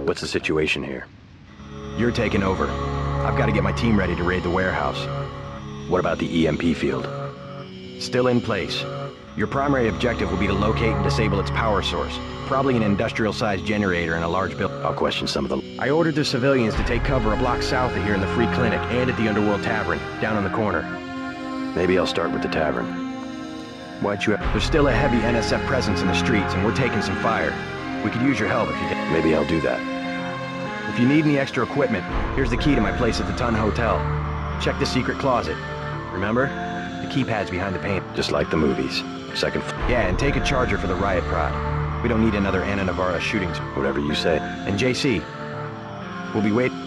What's the situation here? You're taking over. I've got to get my team ready to raid the warehouse. What about the EMP field? Still in place. Your primary objective will be to locate and disable its power source. Probably an industrial-sized generator in a large building. I'll question some of the... I ordered the civilians to take cover a block south of here in the Free Clinic and at the Underworld Tavern, down on the corner. Maybe I'll start with the tavern. Why'd you... There's still a heavy NSF presence in the streets, and we're taking some fire. We could use your help if you did. Maybe I'll do that. If you need any extra equipment, here's the key to my place at the Ton Hotel. Check the secret closet. Remember? The keypad's behind the paint. Just like the movies. Second... Yeah, and take a charger for the riot prod. We don't need another Anna Navarra shootings. Whatever you say. And JC, we'll be waiting.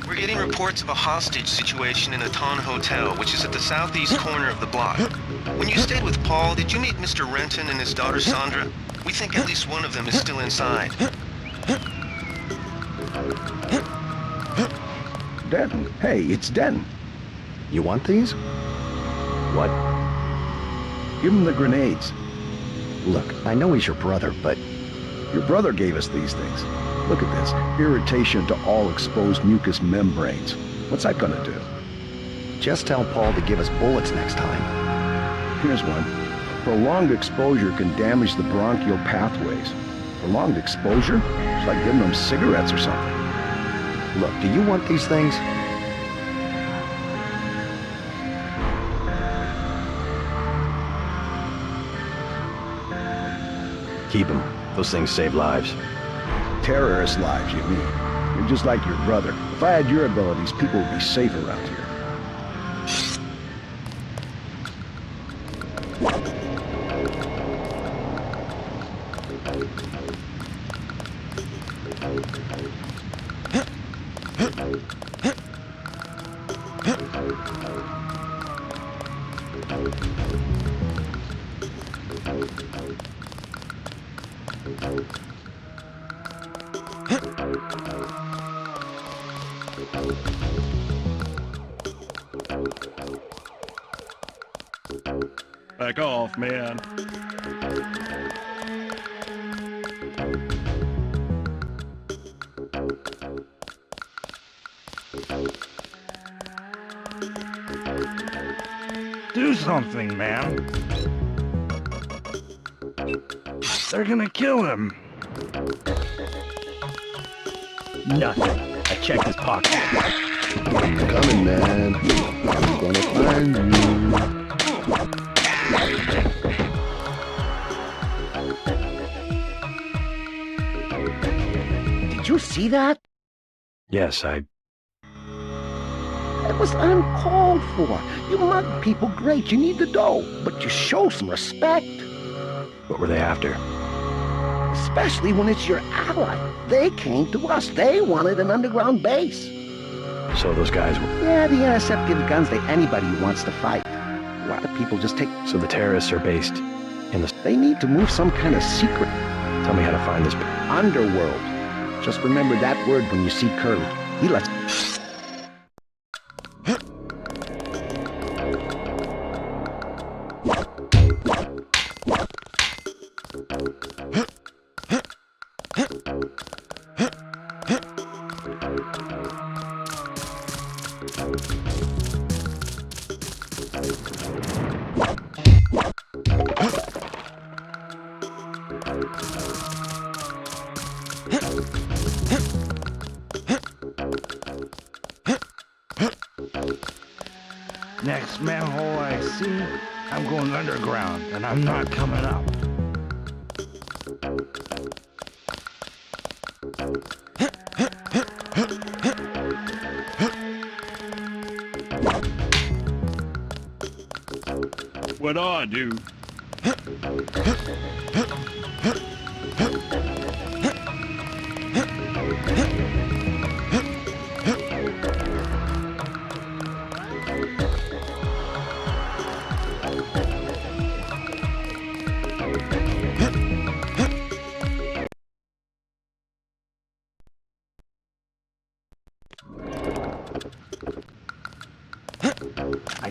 We're getting reports of a hostage situation in the Ton Hotel, which is at the southeast corner of the block. When you stayed with Paul, did you meet Mr. Renton and his daughter Sandra? We think at least one of them is still inside. Denton. Hey, it's Denton. You want these? What? Give him the grenades. Look, I know he's your brother, but your brother gave us these things. Look at this. Irritation to all exposed mucous membranes. What's that gonna do? Just tell Paul to give us bullets next time. Here's one. Prolonged exposure can damage the bronchial pathways. Prolonged exposure? It's like giving them cigarettes or something. Look, do you want these things? Keep them. Those things save lives. Terrorist lives, you mean? You're just like your brother. If I had your abilities, people would be safe around here. Back off, man. Do something, man. They're gonna kill him. Nothing. I checked his pocket. I'm coming, man. I'm gonna find you. Did you see that? Yes, That was uncalled for. You mug people great, you need the dough, but you show some respect. What were they after? Especially when it's your ally. They came to us. They wanted an underground base. So those guys were... Yeah, the NSF gives guns to anybody who wants to fight. A lot of people just take... So the terrorists are based in the... They need to move some kind of secret. Tell me how to find this... Underworld. Just remember that word when you see Curly. He lets... Next manhole I see, I'm going underground, and I'm not coming up. What I do?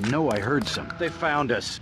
know I heard some. They found us.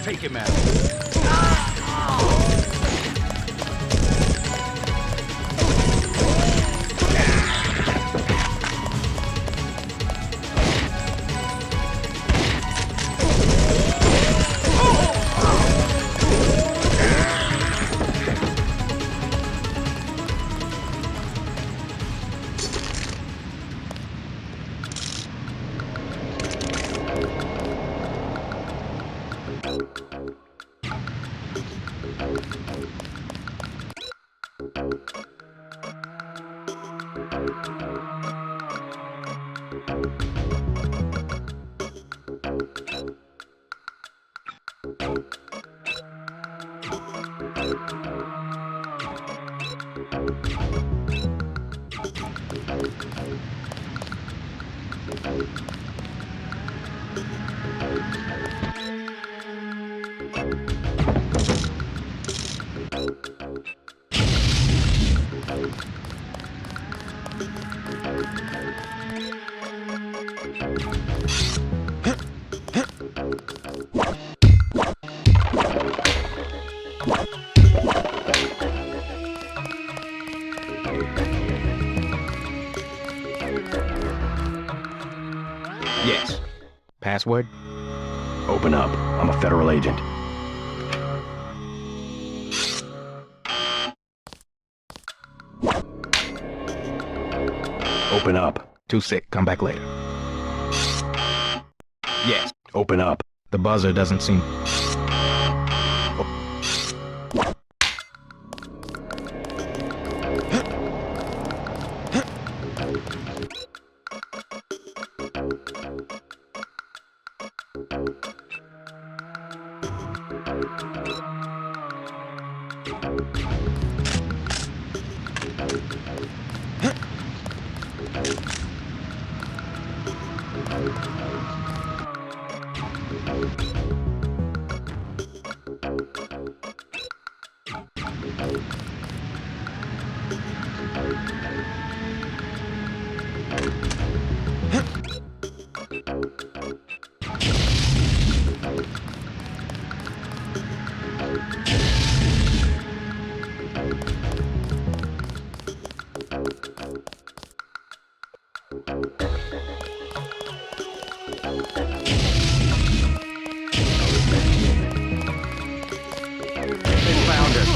Take him out. Yes. Password? Open up. I'm a federal agent. Open up. Too sick. Come back later. Yes. Open up. The buzzer doesn't seem... They found us.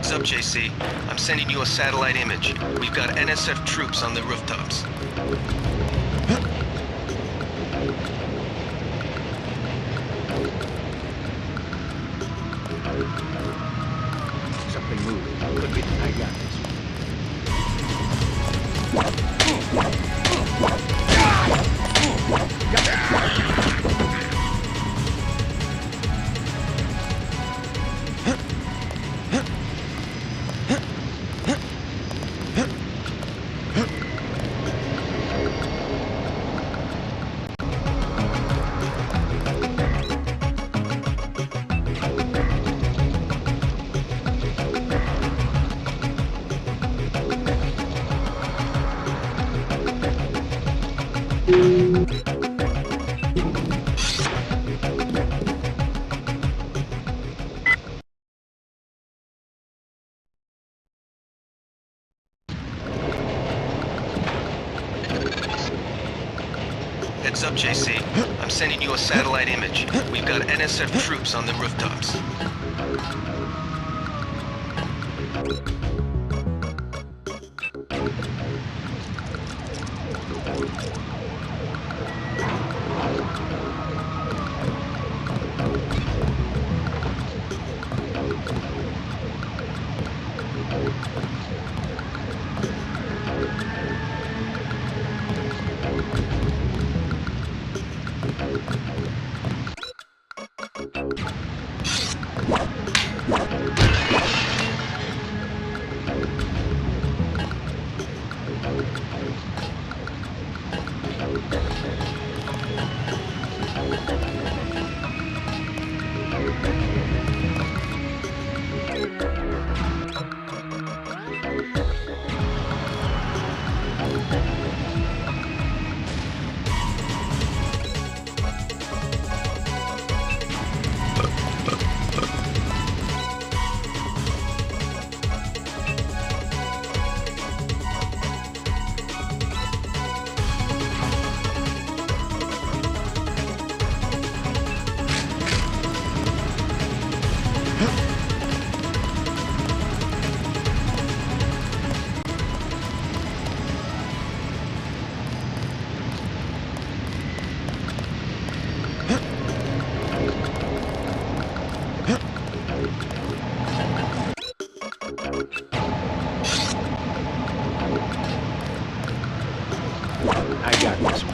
Heads up, JC. I'm sending you a satellite image. We've got NSF troops on the rooftops. Something moved. Could be the night guys. Heads up, JC. I'm sending you a satellite image. We've got NSF troops on the rooftops. I got this.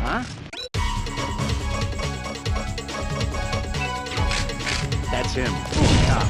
Huh? That's him. Cop.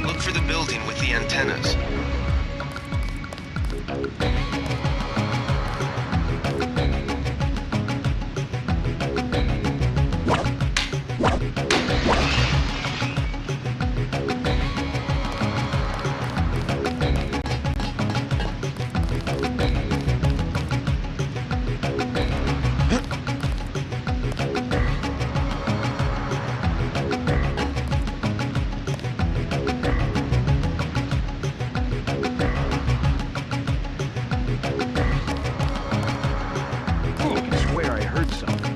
Look for the building with the antennas. I swear I heard something.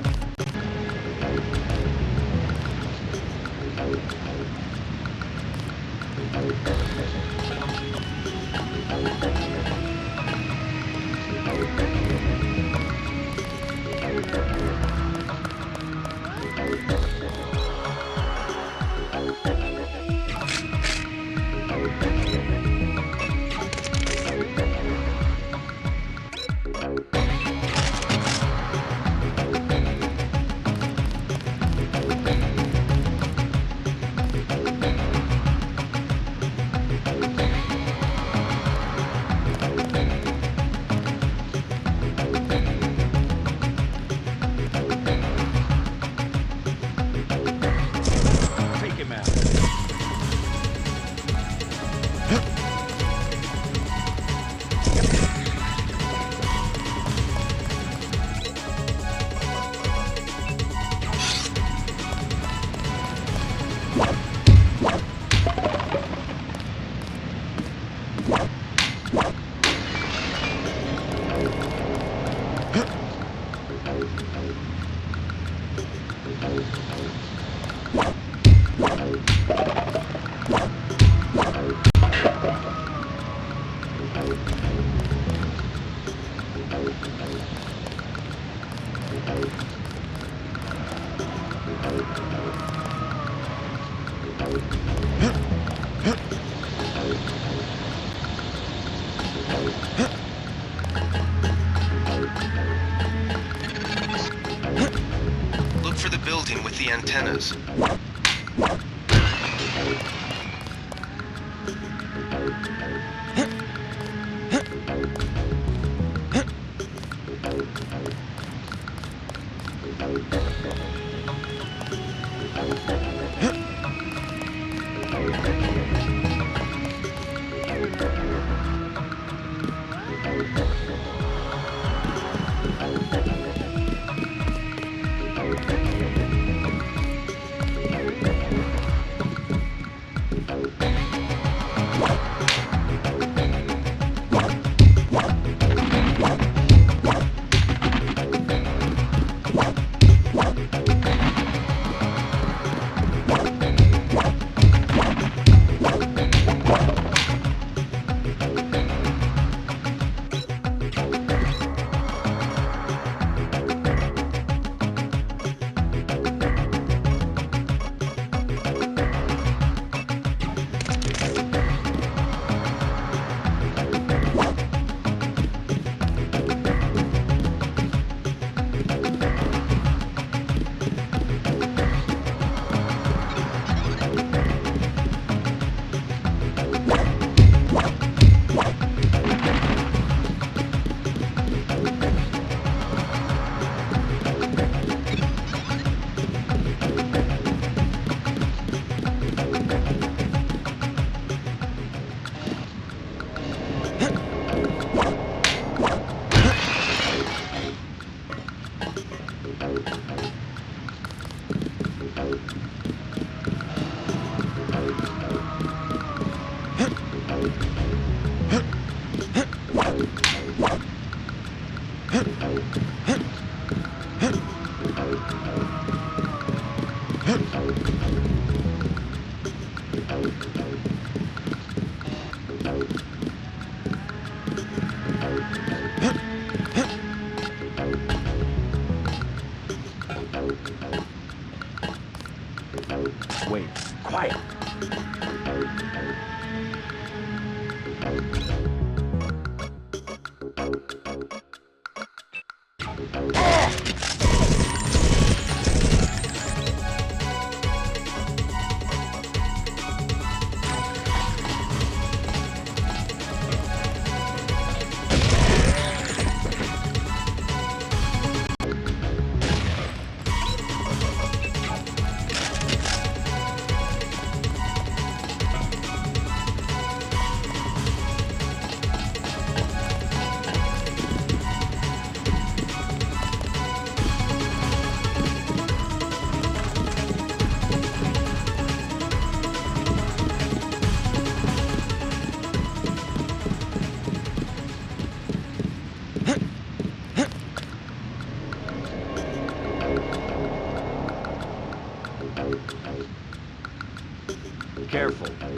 Take him out. Look for the building with the antennas.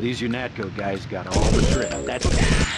these UNATCO guys got all the tricks. That's...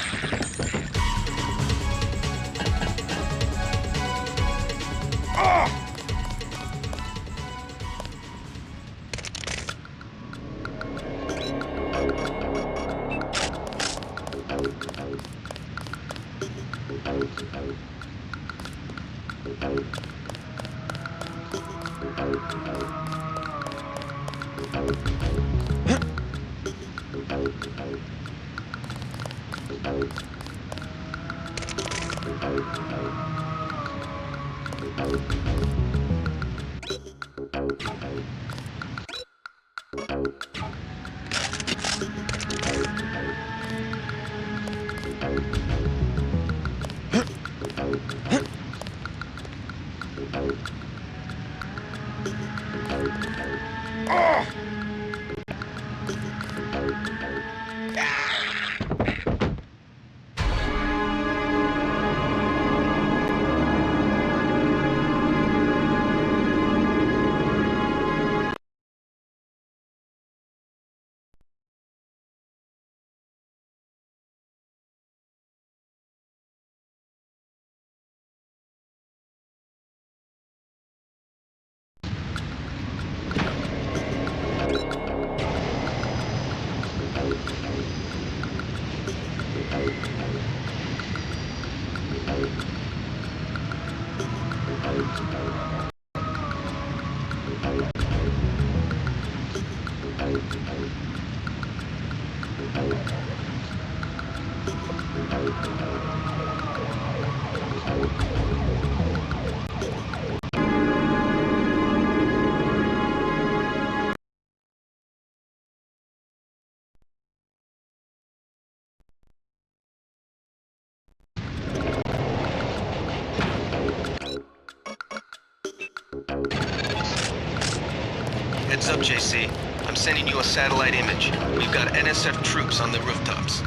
Heads up, JC. I'm sending you a satellite image. We've got NSF troops on the rooftops.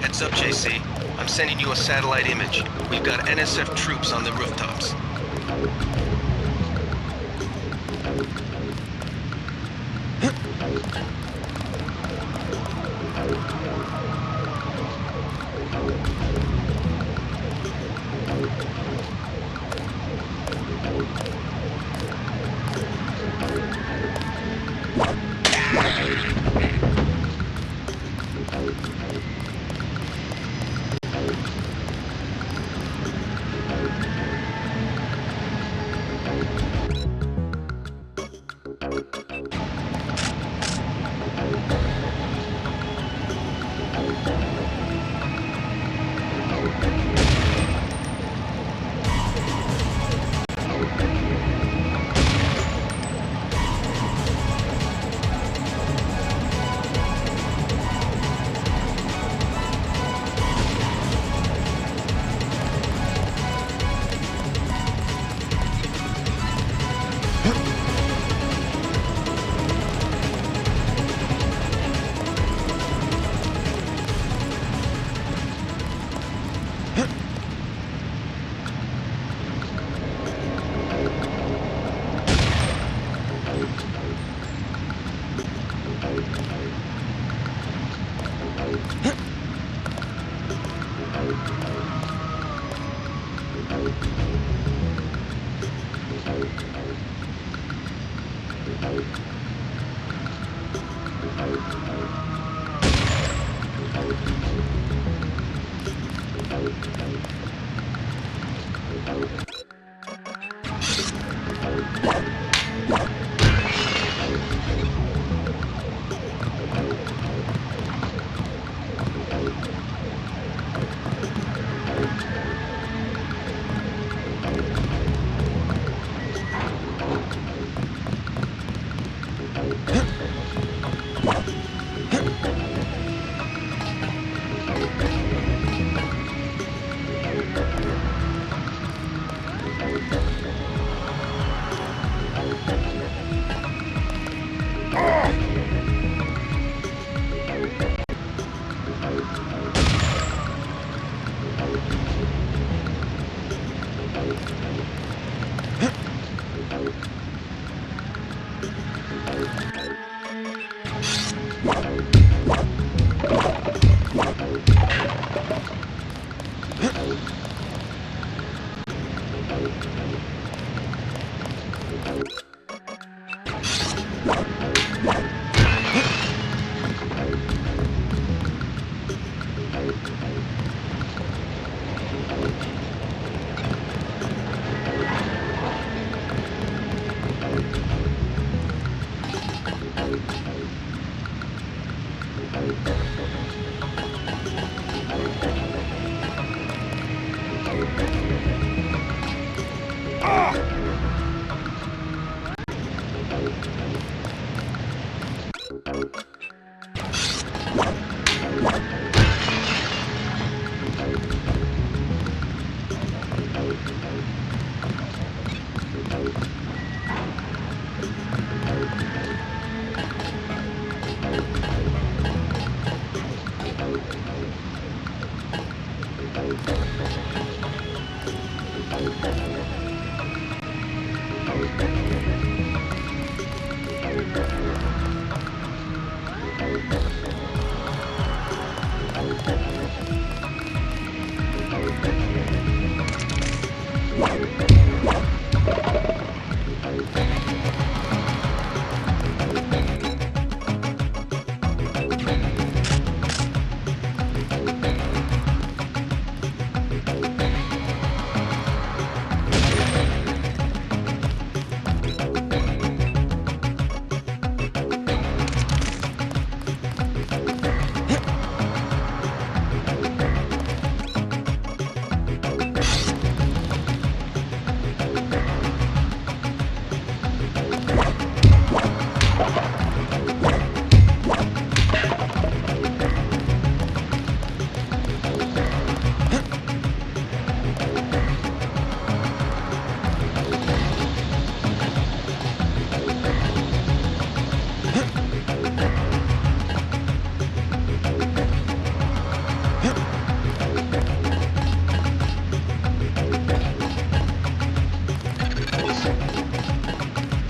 Heads up, JC. I'm sending you a satellite image. We've got NSF troops on the rooftops.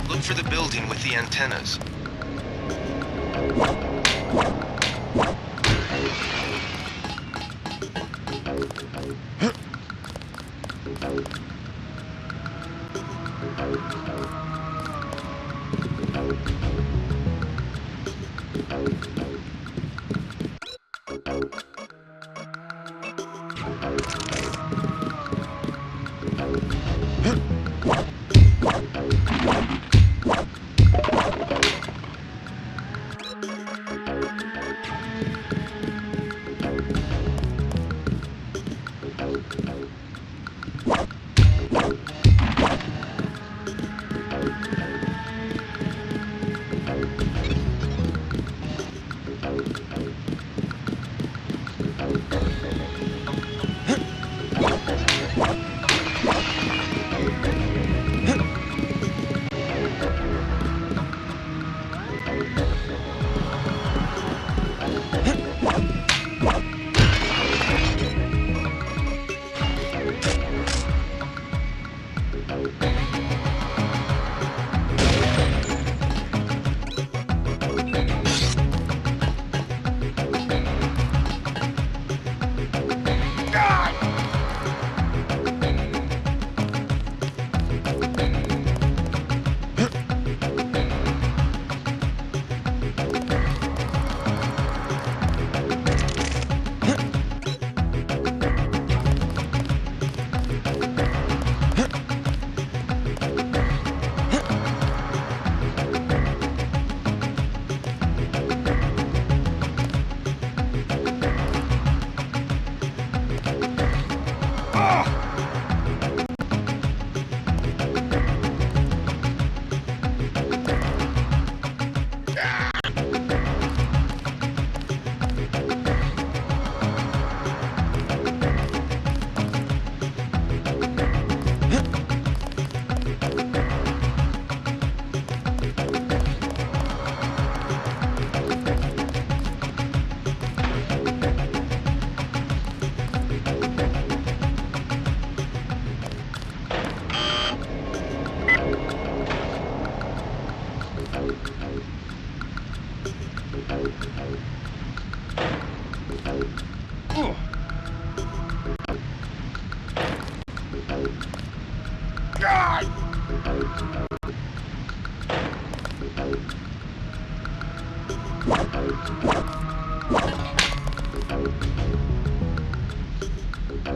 Look for the building with the antennas.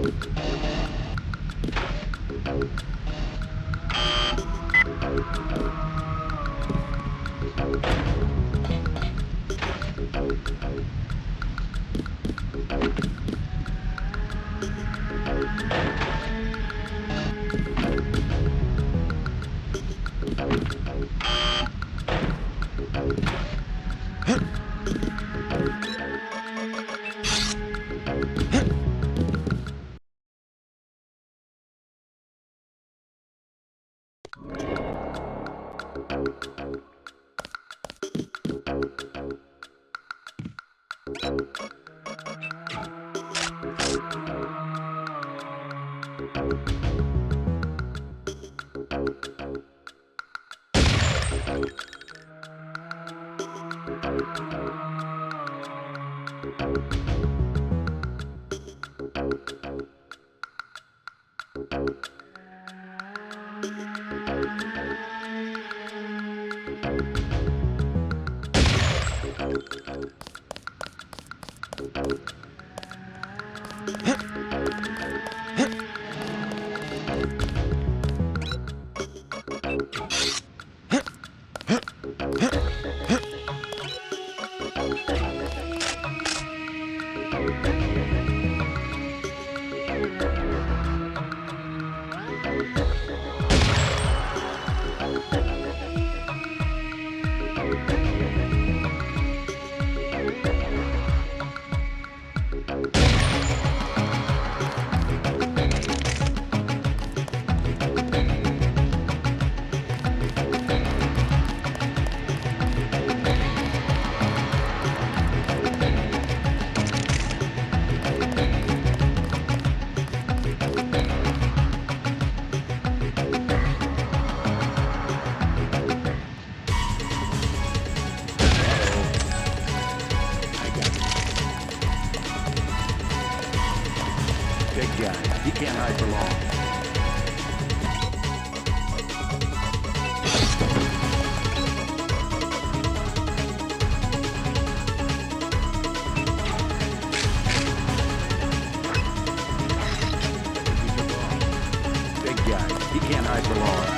Big guy. He can't hide for long. Big guy. He can't hide for long.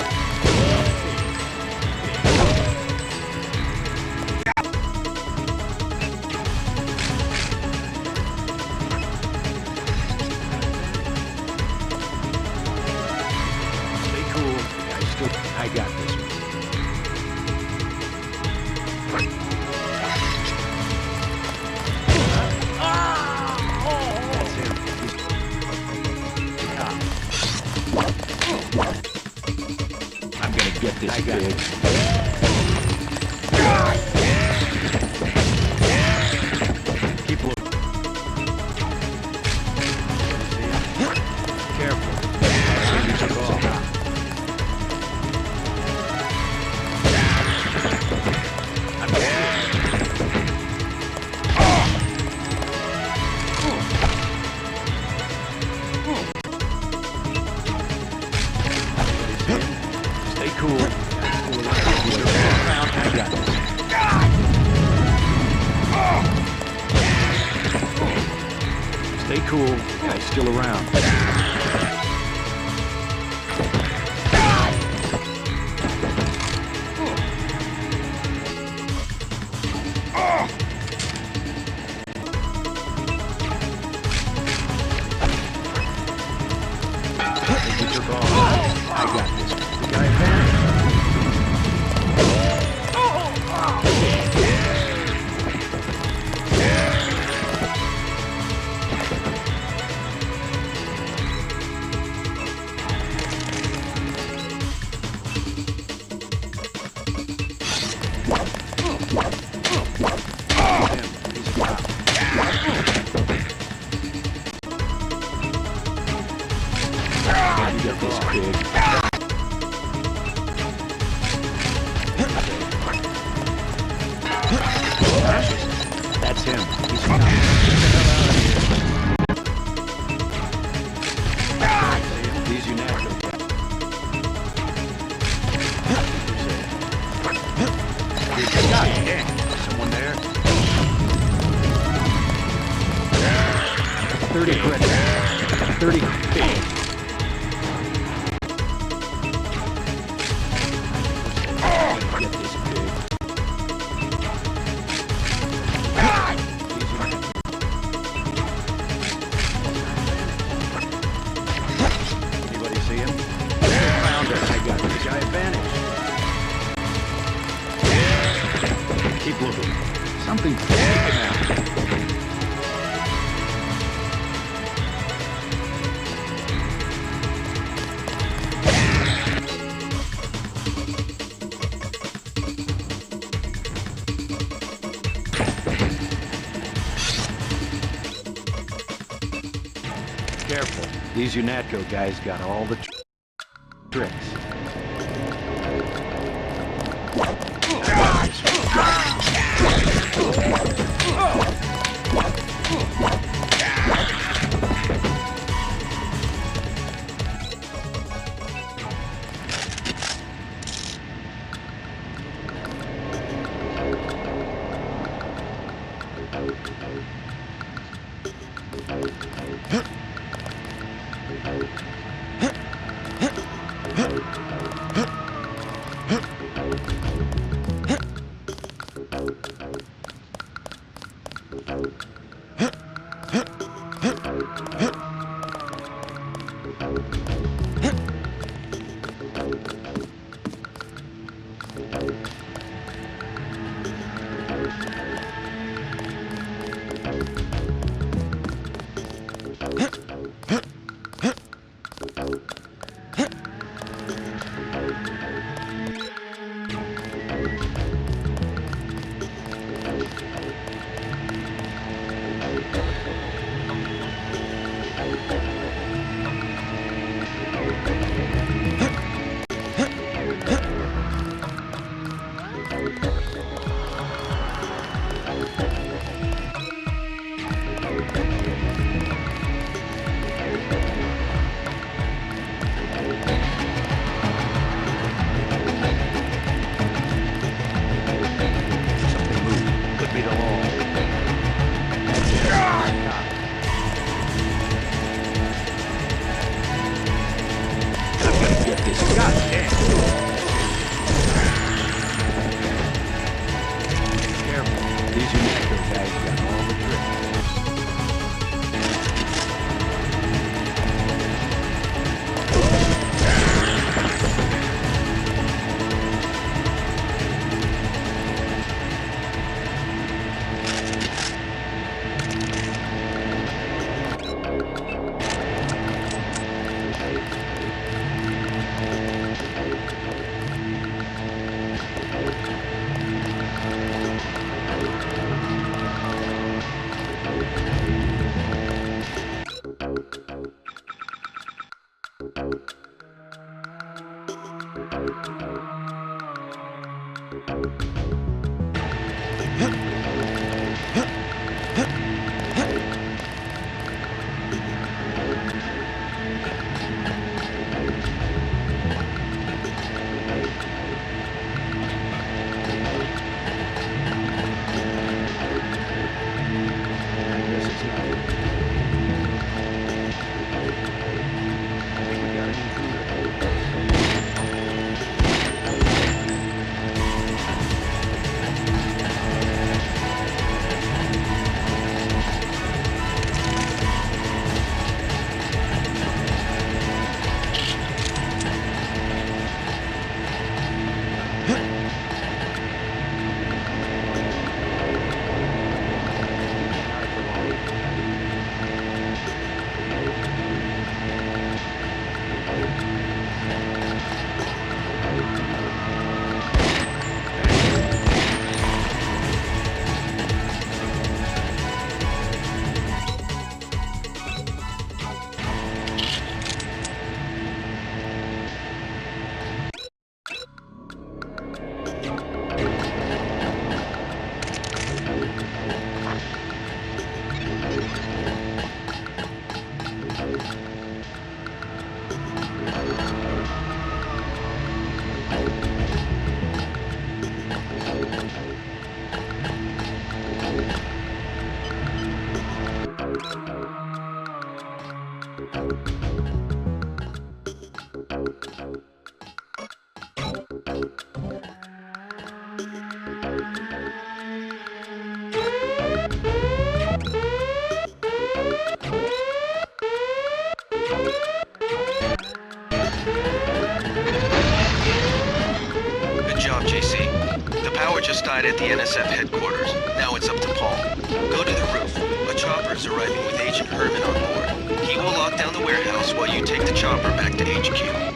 I got this one. That's him. I'm gonna get this pig. Keep looking. Careful. Maybe took off. Stay cool. I got this. Stay cool. Guy's still around. I got this. The guy vanished. Get this pig. That's him. He's not. He's your natural guy. Someone there? 30 credits. 30. Get this pig. Anybody see him? Found her. I got this guy advantage. Keep looking. Something taking out. Careful. These UNATCO guys got all the tricks. Good job, JC. The power just died at the NSF headquarters. Now it's up to Paul. Go to the roof. A chopper is arriving with Agent Herman on board. He will lock down the warehouse while you take the chopper back to HQ.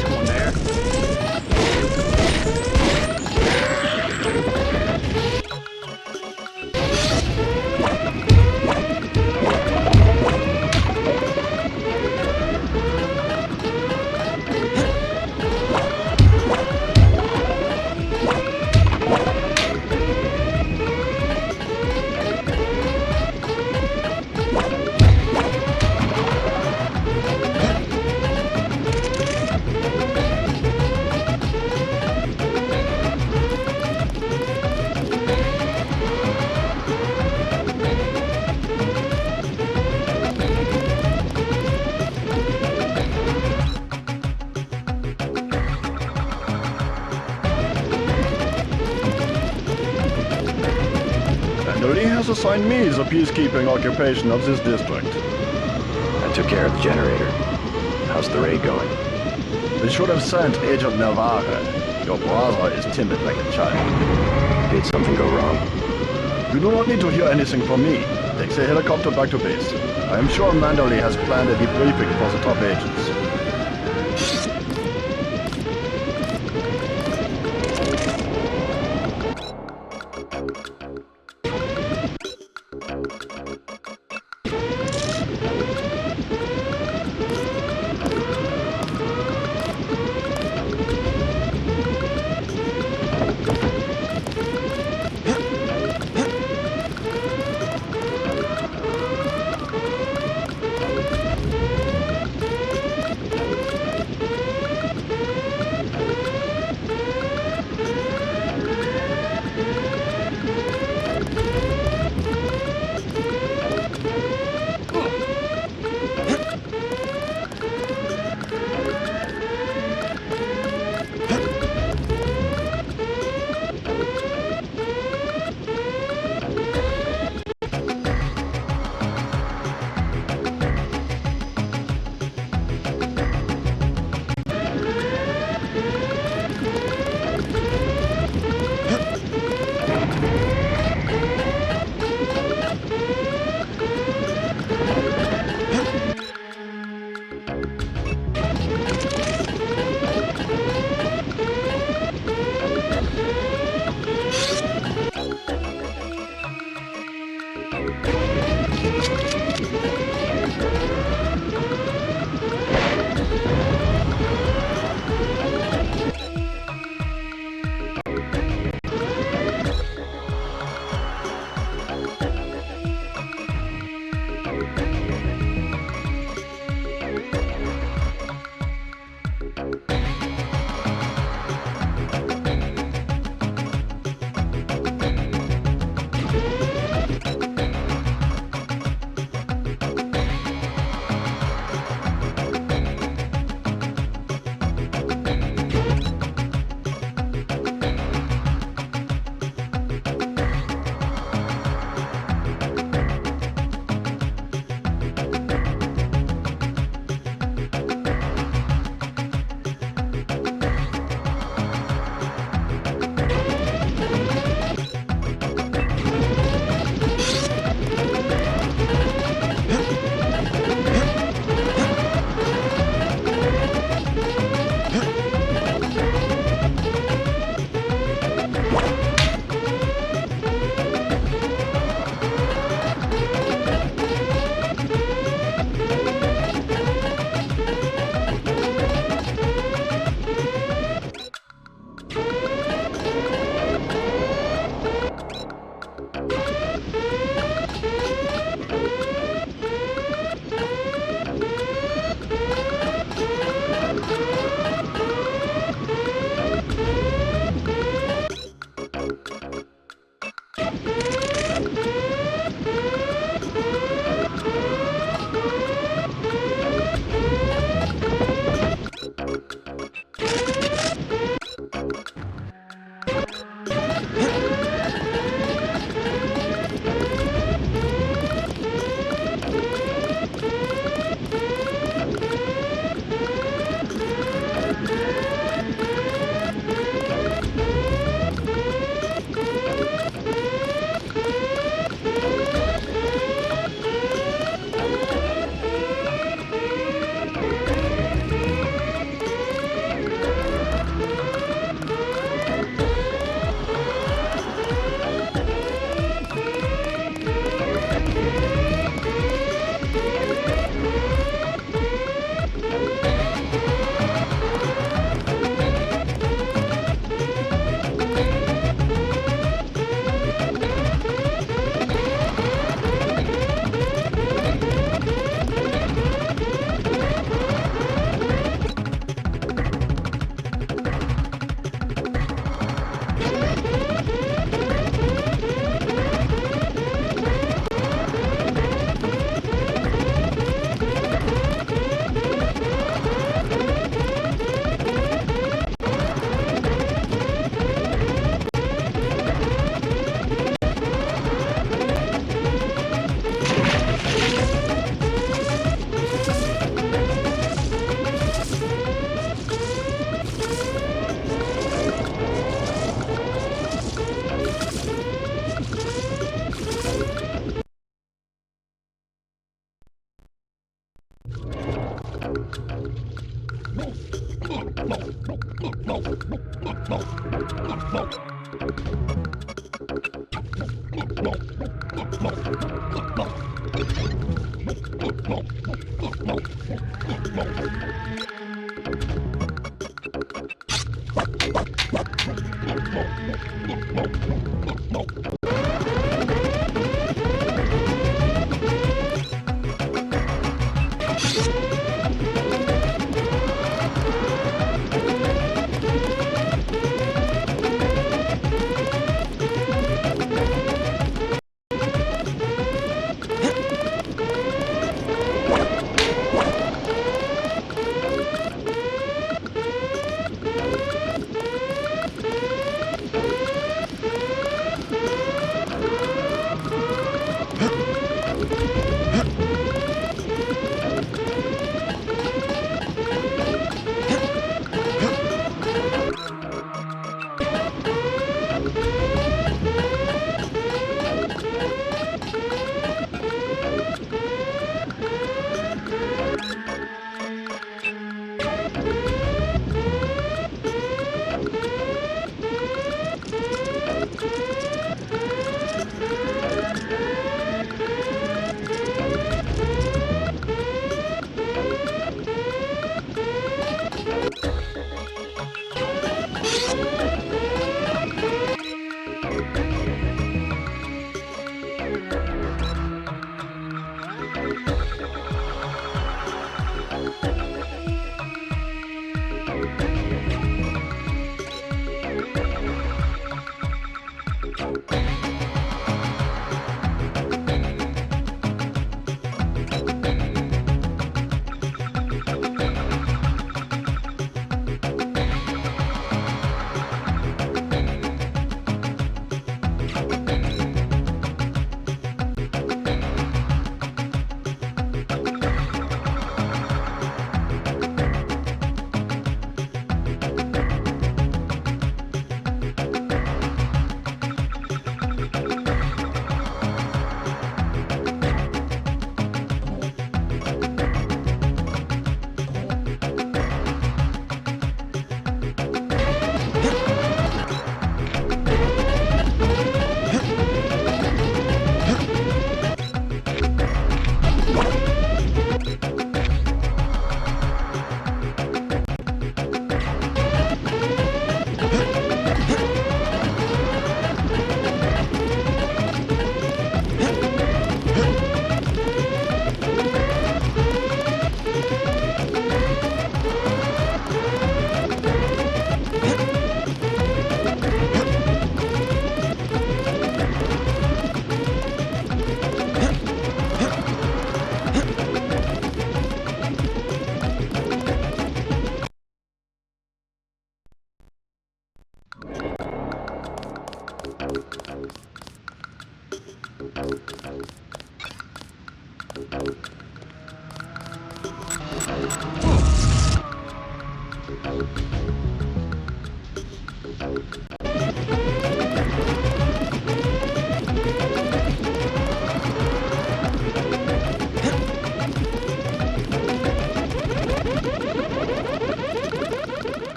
Someone there? Lee has assigned me the peacekeeping occupation of this district. I took care of the generator. How's the raid going? They should have sent Agent Navarre. Your brother is timid like a child. Did something go wrong? You do not need to hear anything from me. Take the helicopter back to base. I am sure Mandalay has planned a debriefing for the top agents.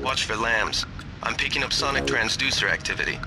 Watch for lambs. I'm picking up sonic transducer activity.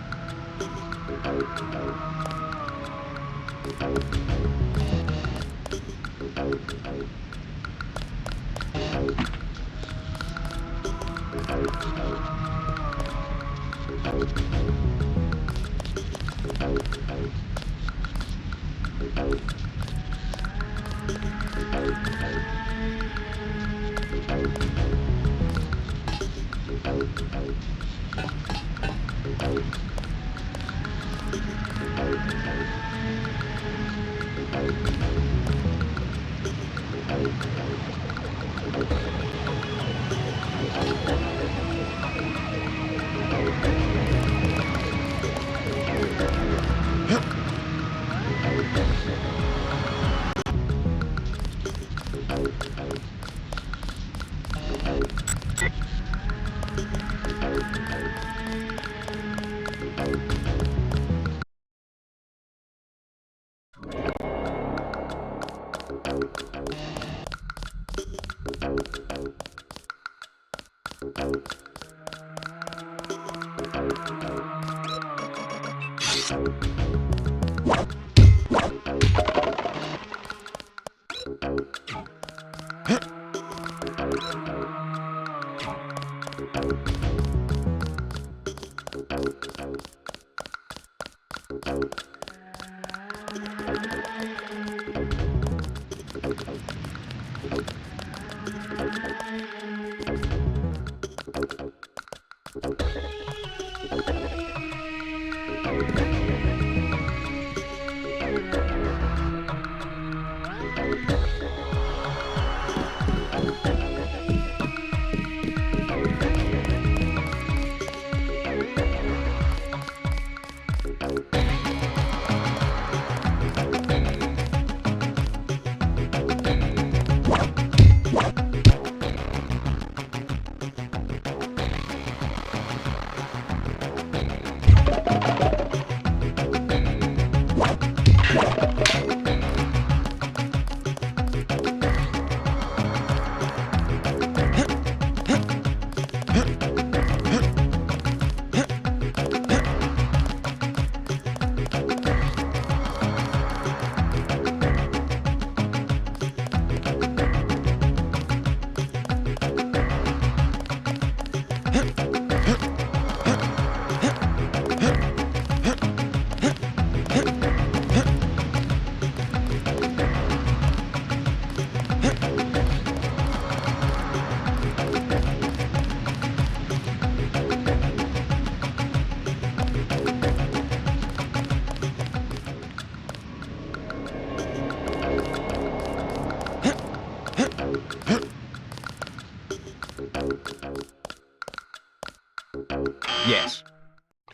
Yes.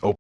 Oh.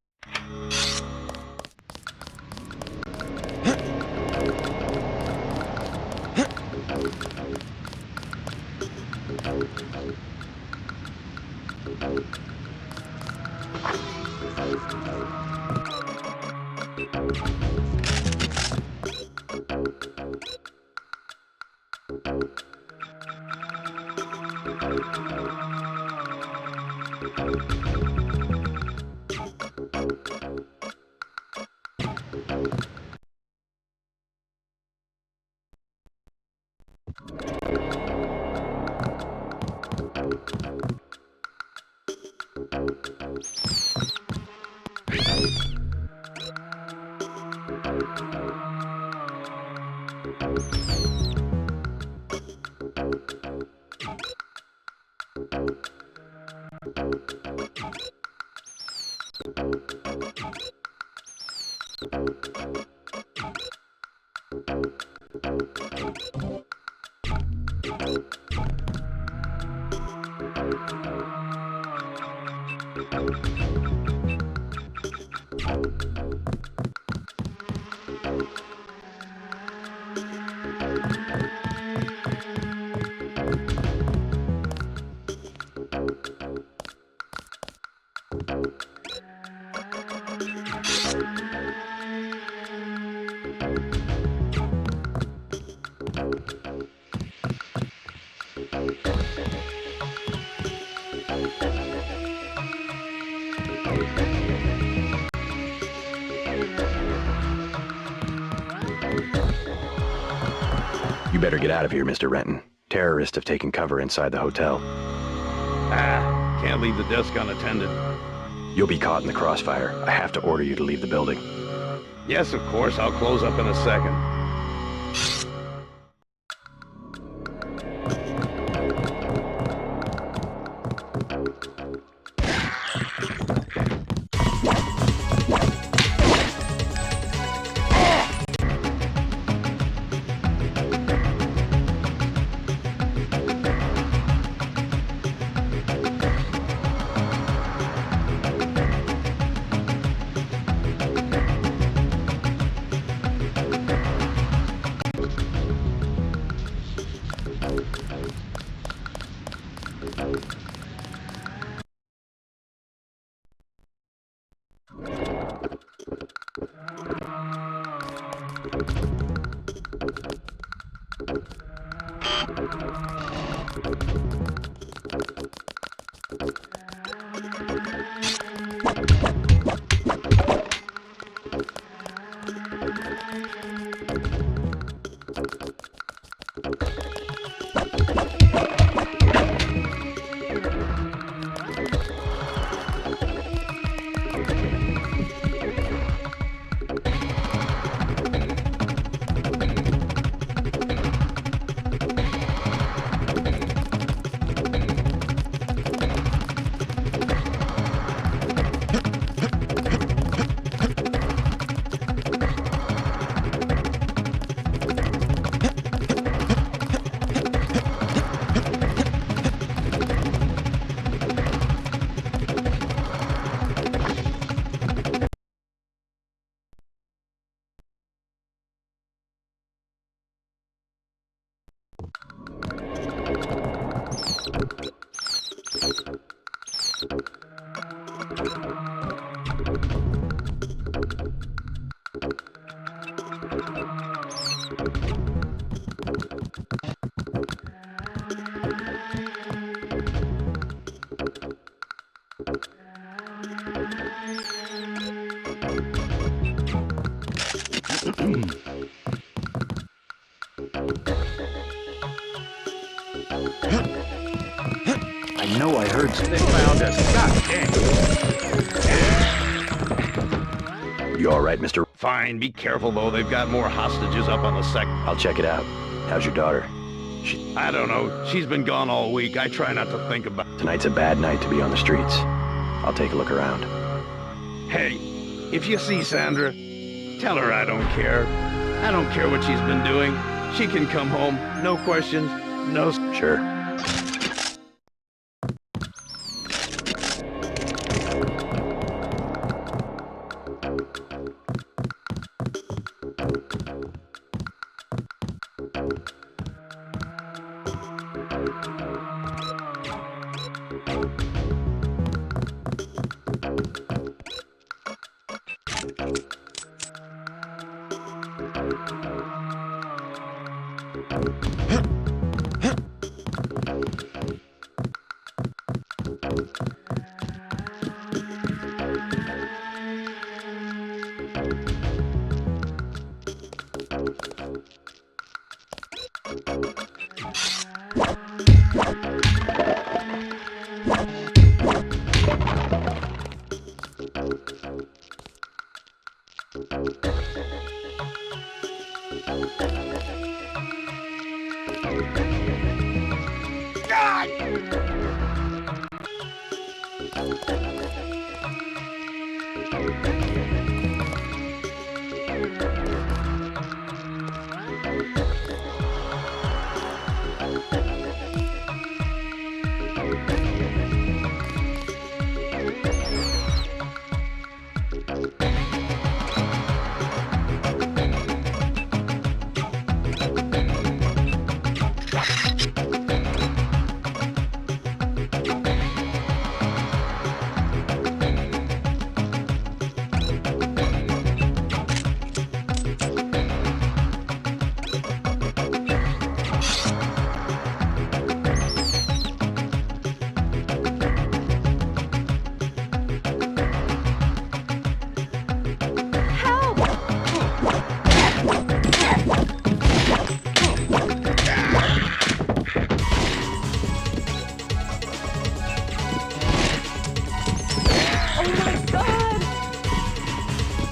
You better get out of here, Mr. Renton. Terrorists have taken cover inside the hotel. Ah, can't leave the desk unattended. You'll be caught in the crossfire. I have to order you to leave the building. Yes, of course, I'll close up in a second. I know I heard They found us. God dang. You all right, Mr.? Fine, be careful though. They've got more hostages up on the sec. I'll check it out. How's your daughter? I don't know. She's been gone all week. I try not to think about. Tonight's a bad night to be on the streets. I'll take a look around. Hey, if you see Sandra, tell her I don't care. I don't care what she's been doing. She can come home. No questions. No. Sure.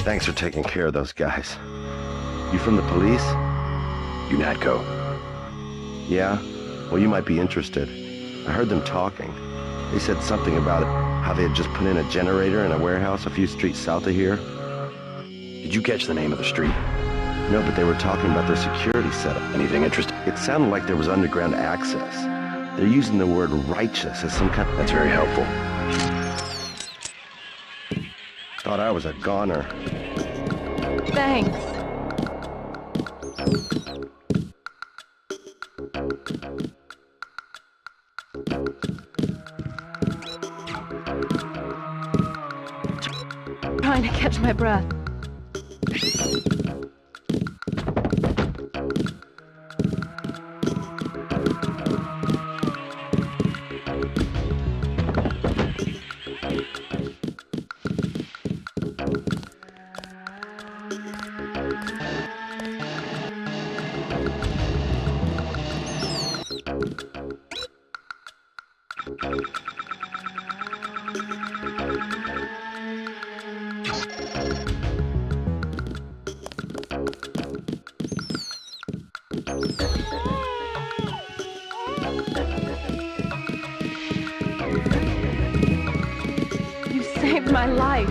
Thanks for taking care of those guys. You from the police? UNATCO. Yeah? Well, you might be interested. I heard them talking. They said something about how they had just put in a generator in a warehouse a few streets south of here. Did you catch the name of the street? No, but they were talking about their security setup. Anything interesting? It sounded like there was underground access. They're using the word righteous as some kind of... That's very helpful. Thought I was a goner. Thanks. Trying to catch my breath. You saved my life.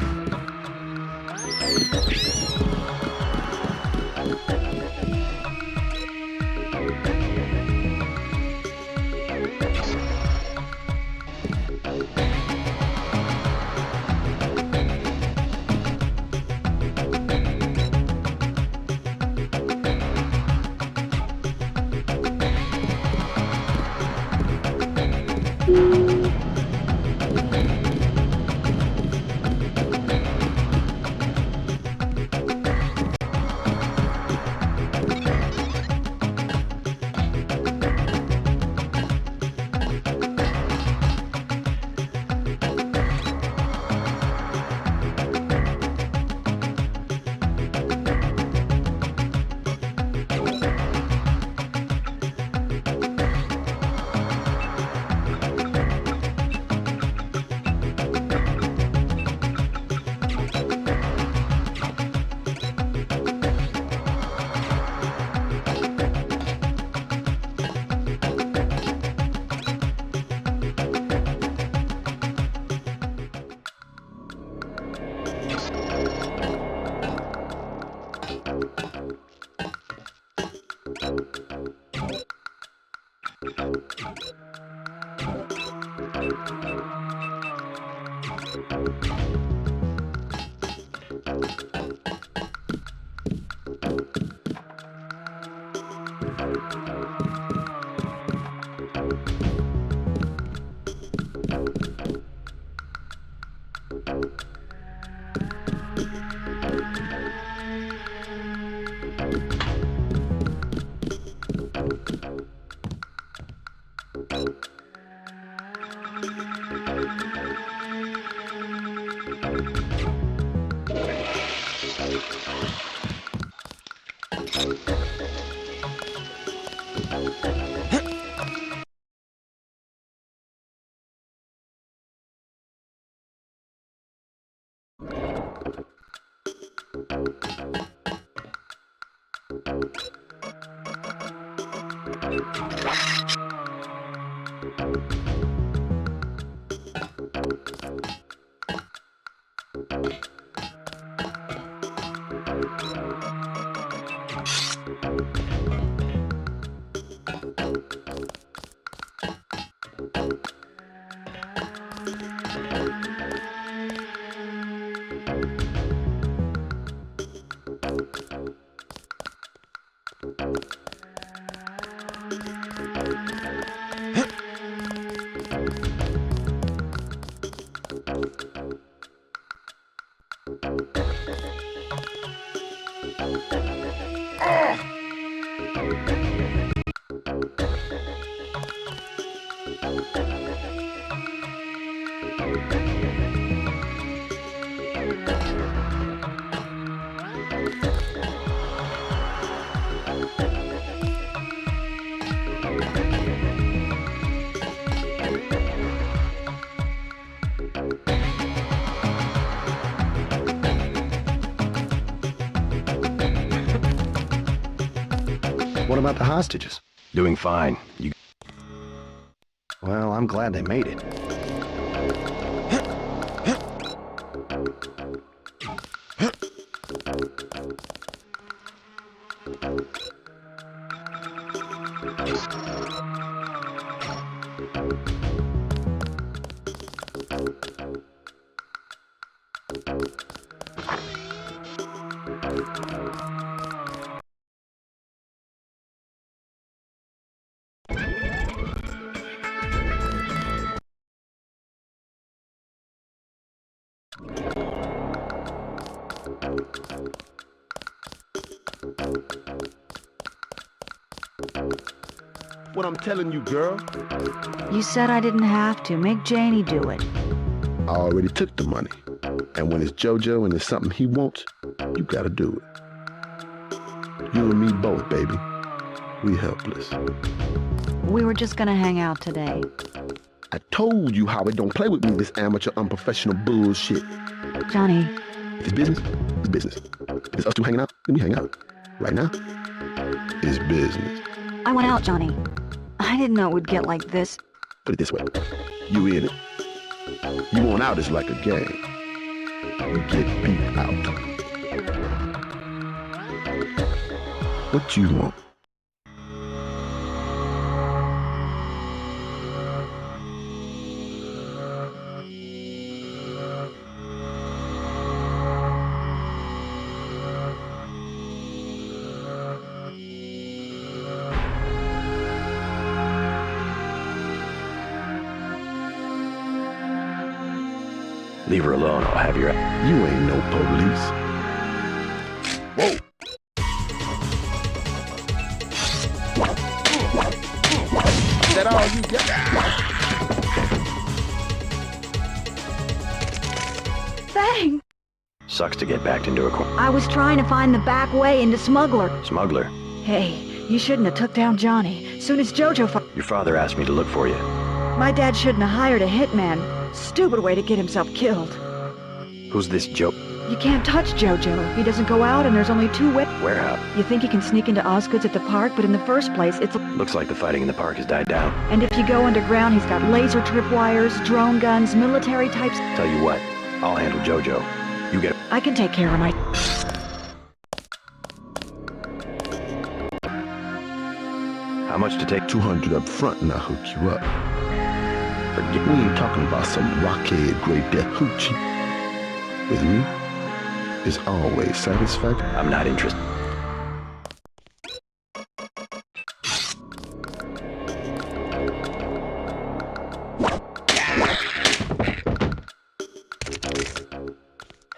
What about the hostages? Doing fine. Well, I'm glad they made it. What I'm telling you, girl. You said I didn't have to. Make Janie do it. I already took the money. And when it's JoJo and it's something he wants, you gotta do it. You and me both, baby. We helpless. We were just gonna hang out today. I told you how it don't play with me, this amateur, unprofessional bullshit. Johnny, If it's business, it's business. If it's us two hanging out, then we hang out. Right now, it's business. I went out, Johnny. I didn't know it would get like this. Put it this way. You in it. You want out is like a game. You get beat out. What you want? Leave her alone, I'll have your... You ain't no police. Whoa! Is that all you got? Bang! Sucks to get backed into a corner. I was trying to find the back way into Smuggler. Smuggler? Hey, you shouldn't have took down Johnny. Soon as JoJo Your father asked me to look for you. My dad shouldn't have hired a hitman. Stupid way to get himself killed. Who's this Joe? You can't touch JoJo. He doesn't go out and there's only two ways. Warehouse? You think you can sneak into Osgood's at the park, but in the first place, it's... Looks like the fighting in the park has died down. And if you go underground, he's got laser tripwires, drone guns, military types... Tell you what, I'll handle JoJo. You get... I can take care of my... How much to take? 200 up front and I'll hook you up. Forget We ain't talking about some rockhead Great Death hoochie. With me, it's always satisfaction. I'm not interested.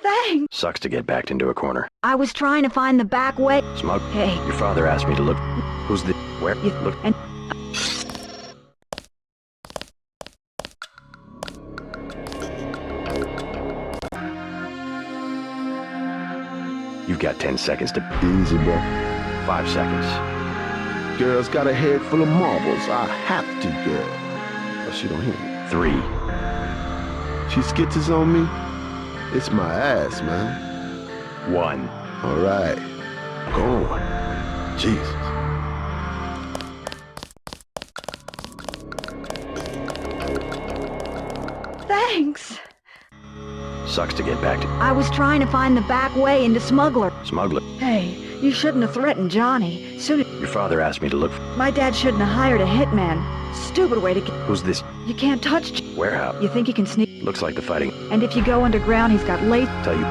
Bang! Sucks to get backed into a corner. I was trying to find the back way. Smug? Hey, Your father asked me to look... Who's the... Where? you... Look... And... You've got 10 seconds to... Easy, bro. 5 seconds. Girl's got a head full of marbles. I have to, girl. But she don't hear me. 3. She skitches on me. It's my ass, man. 1. All right. Go on. Jesus. Thanks. Sucks to get back to... I was trying to find the back way into Smuggler. Smuggler. Hey, you shouldn't have threatened Johnny. Your father asked me to look for... My dad shouldn't have hired a hitman. Stupid way to get... Who's this? You can't touch... Warehouse. You think he can sneak... Looks like the fighting... And if you go underground, he's got lace... Tell you...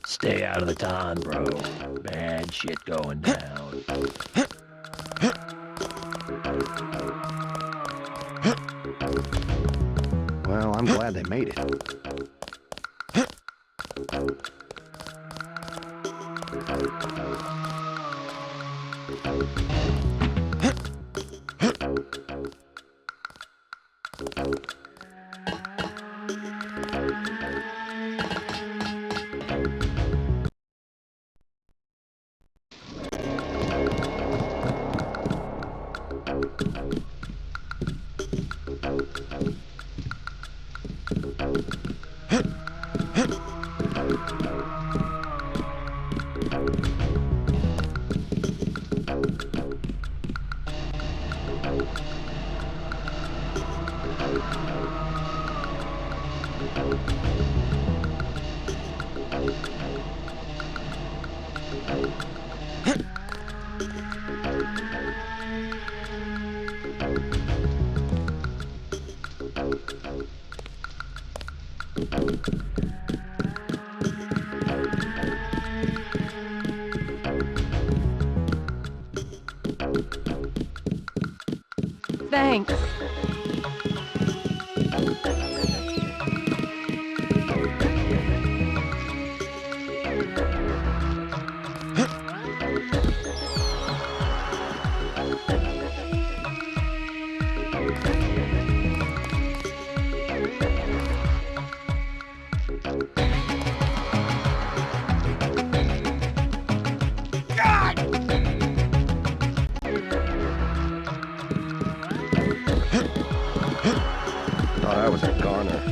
Stay out of the ton, bro. Bad shit going down. Well, I'm glad they made it. Thanks. Thought I was a goner.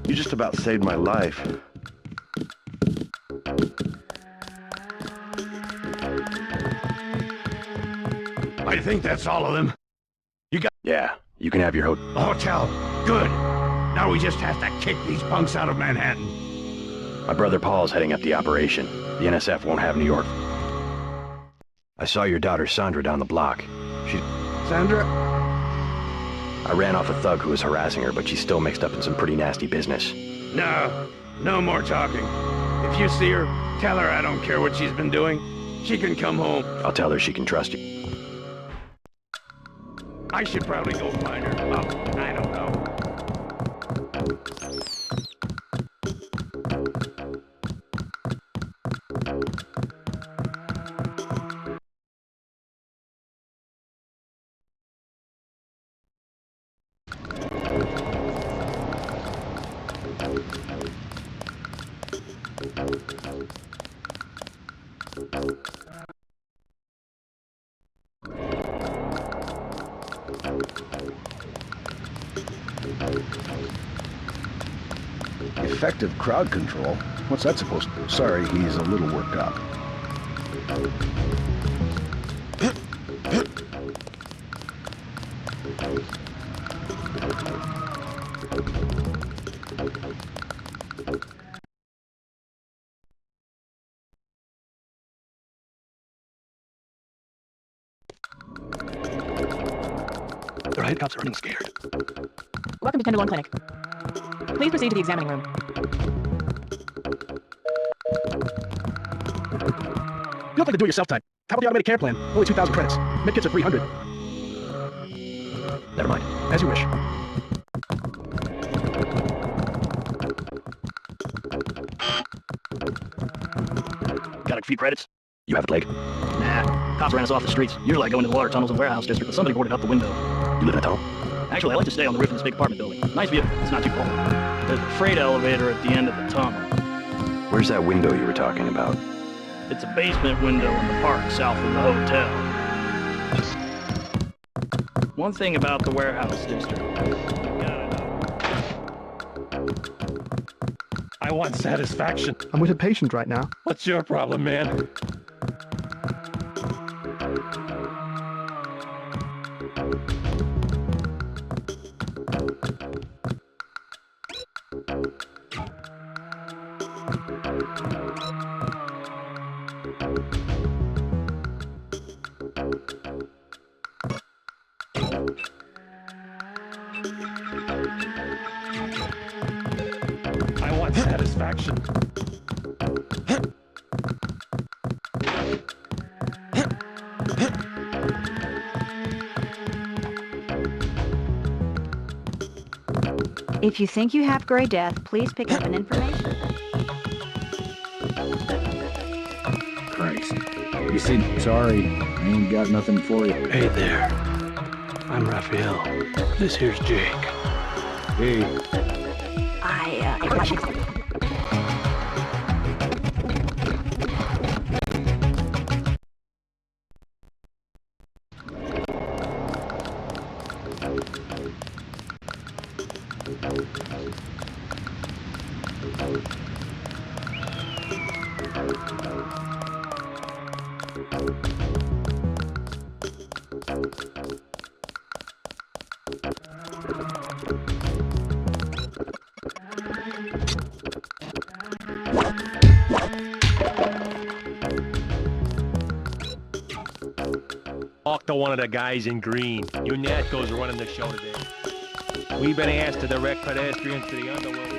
You just about saved my life. I think that's all of them. Yeah, you can have your Hotel. Good. Now we just have to kick these punks out of Manhattan. My brother Paul's heading up the operation. The NSF won't have New York. I saw your daughter Sandra down the block. Sandra? I ran off a thug who was harassing her, but she's still mixed up in some pretty nasty business. No more talking. If you see her, tell her I don't care what she's been doing. She can come home. I'll tell her she can trust you. I should probably go find her. Oh, I don't know. Effective crowd control? What's that supposed to? Sorry, he's a little worked up. The riot cops are running scared. Welcome to 10-1 Clinic. Please proceed to the examining room. You look like a do-it-yourself type. How about the automated care plan? Only 2,000 credits. Medkits are 300. Never mind. As you wish. Got a few credits? You have it, Blake? Nah. Cops ran us off the streets. Usually I go into the water tunnels and warehouse district, but somebody boarded up the window. You live in a tunnel? Actually, I like to stay on the roof of this big apartment building. Nice view. It's not too cold. There's a freight elevator at the end of the tunnel. Where's that window you were talking about? It's a basement window in the park south of the hotel. One thing about the warehouse district, you gotta know. I want satisfaction. I'm with a patient right now. What's your problem, man? I want satisfaction. If you think you have Gray Death, please pick up an information. Christ. You see, sorry, I ain't got nothing for you. Hey there. I'm Raphael. This here's Jake. Hey, Talk to one of the guys in green. You Natco's running the show today. We've been asked to direct pedestrians to the underworld.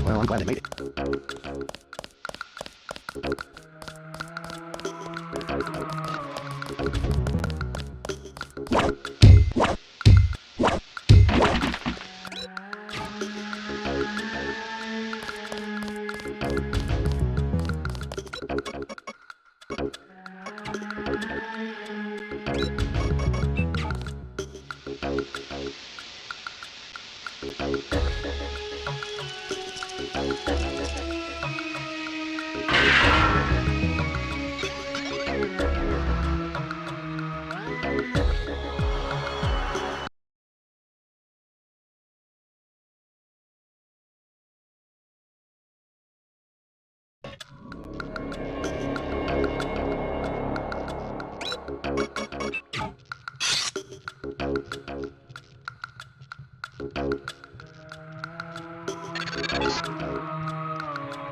Well, I'm glad I made it.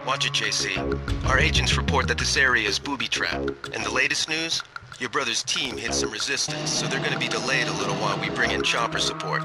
Watch it, JC. Our agents report that this area is booby-trapped. And the latest news? Your brother's team hit some resistance, so they're gonna be delayed a little while we bring in chopper support.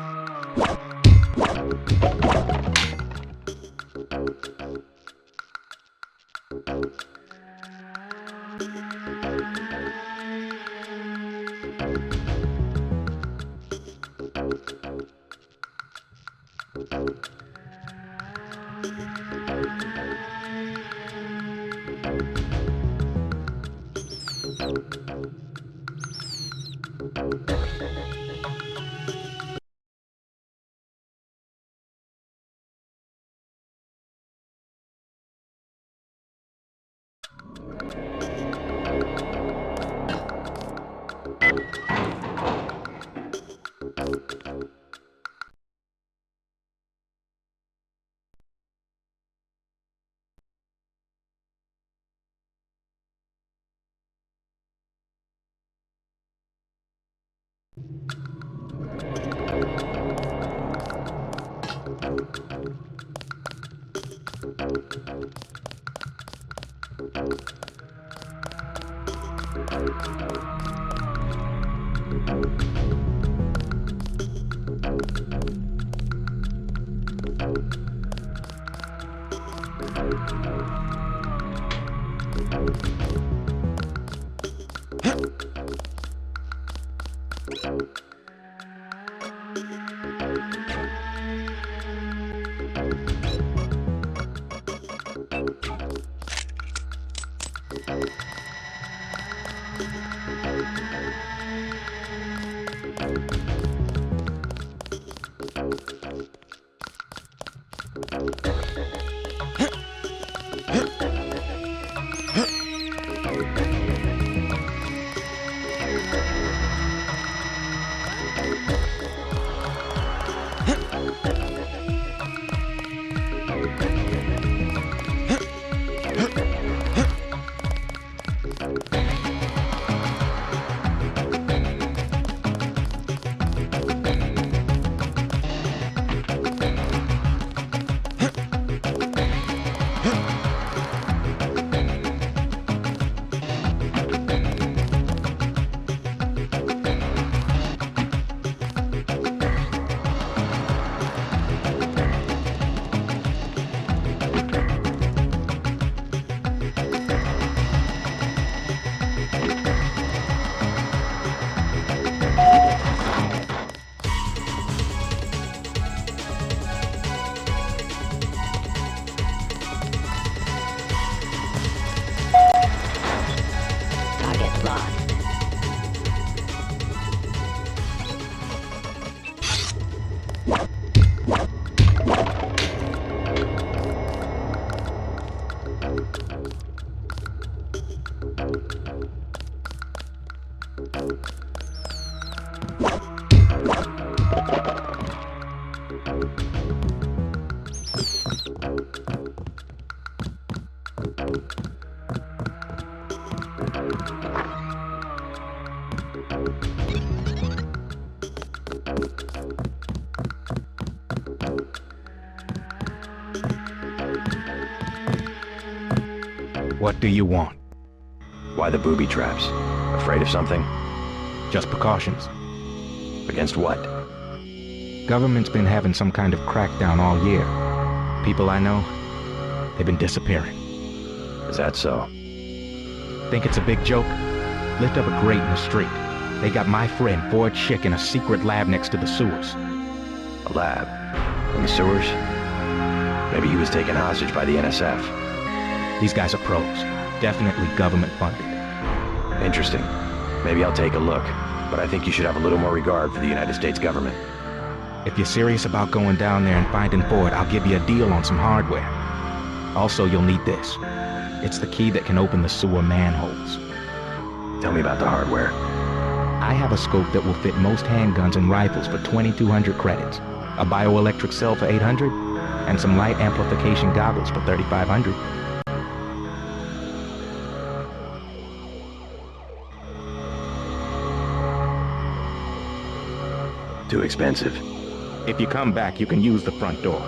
What do you want? Why the booby traps? Afraid of something? Just precautions. Against what? Government's been having some kind of crackdown all year. People I know, they've been disappearing. Is that so? Think it's a big joke? Lift up a grate in the street. They got my friend Ford Schick in a secret lab next to the sewers. A lab? In the sewers? Maybe he was taken hostage by the NSF. These guys are pros. Definitely government funded. Interesting. Maybe I'll take a look, but I think you should have a little more regard for the United States government. If you're serious about going down there and finding Ford, I'll give you a deal on some hardware. Also, you'll need this. It's the key that can open the sewer manholes. Tell me about the hardware. I have a scope that will fit most handguns and rifles for 2,200 credits, a bioelectric cell for 800, and some light amplification goggles for 3,500. Too expensive. If you come back, you can use the front door.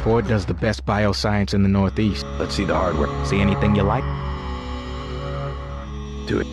Ford does the best bioscience in the Northeast. Let's see the hardware. See anything you like? Do it.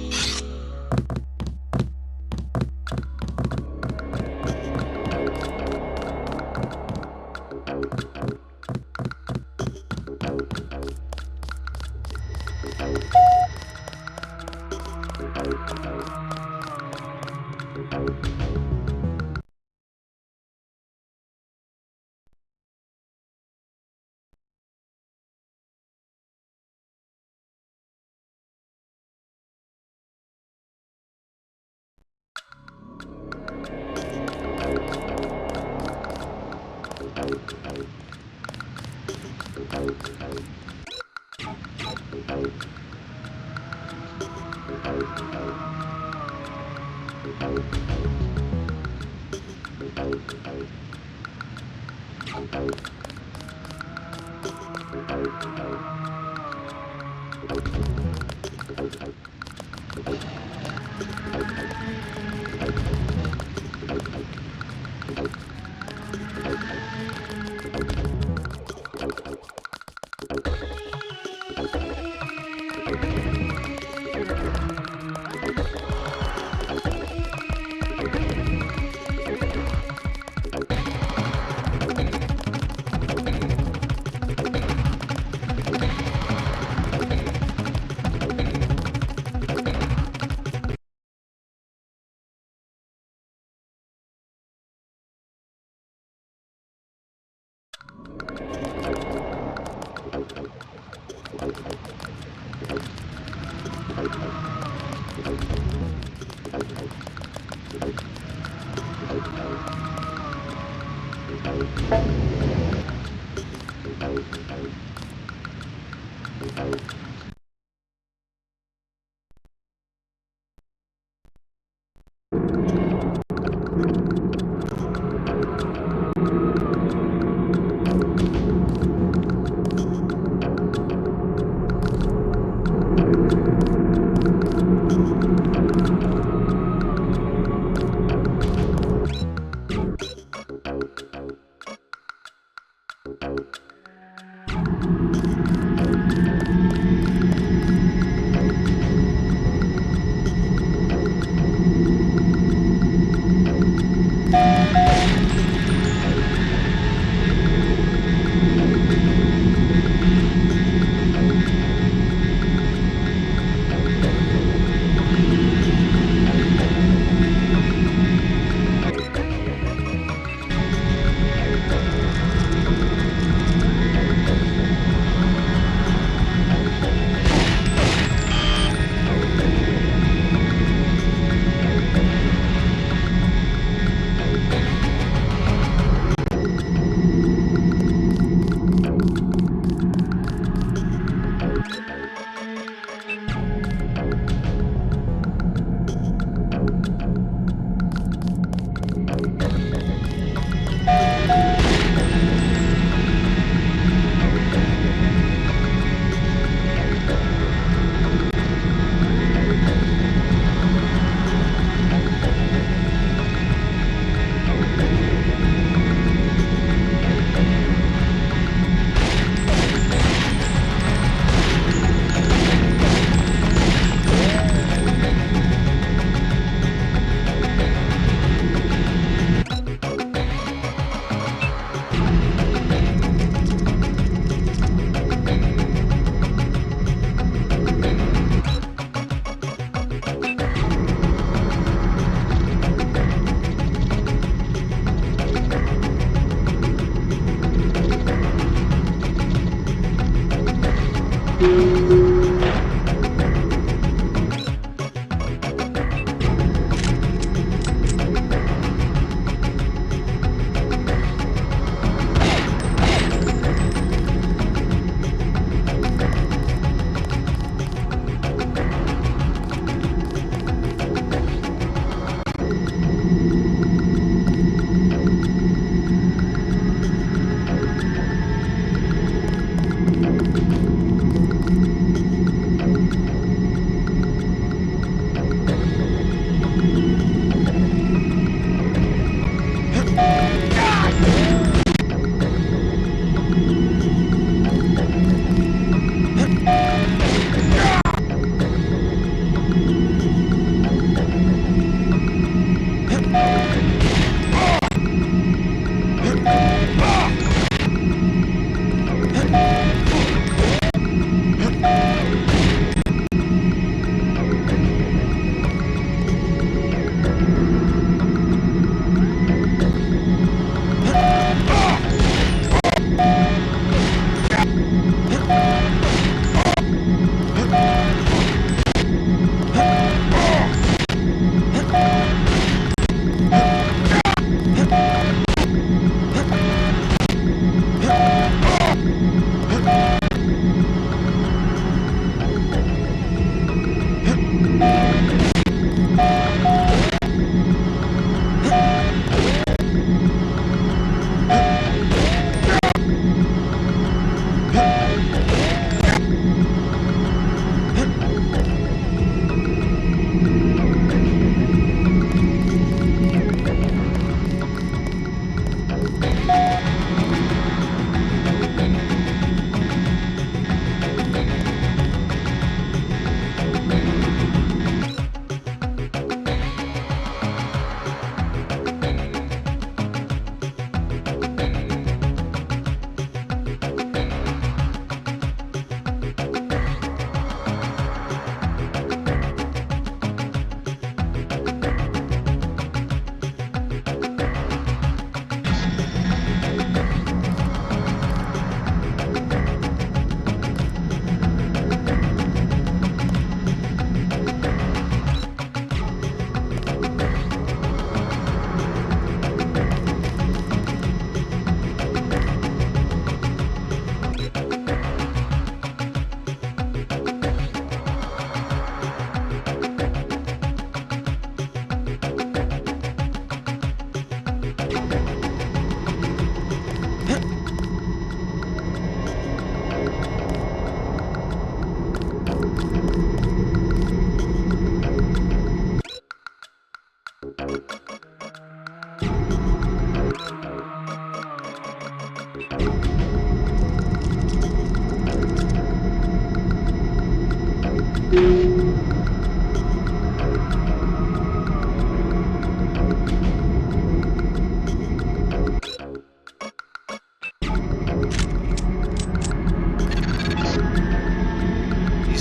These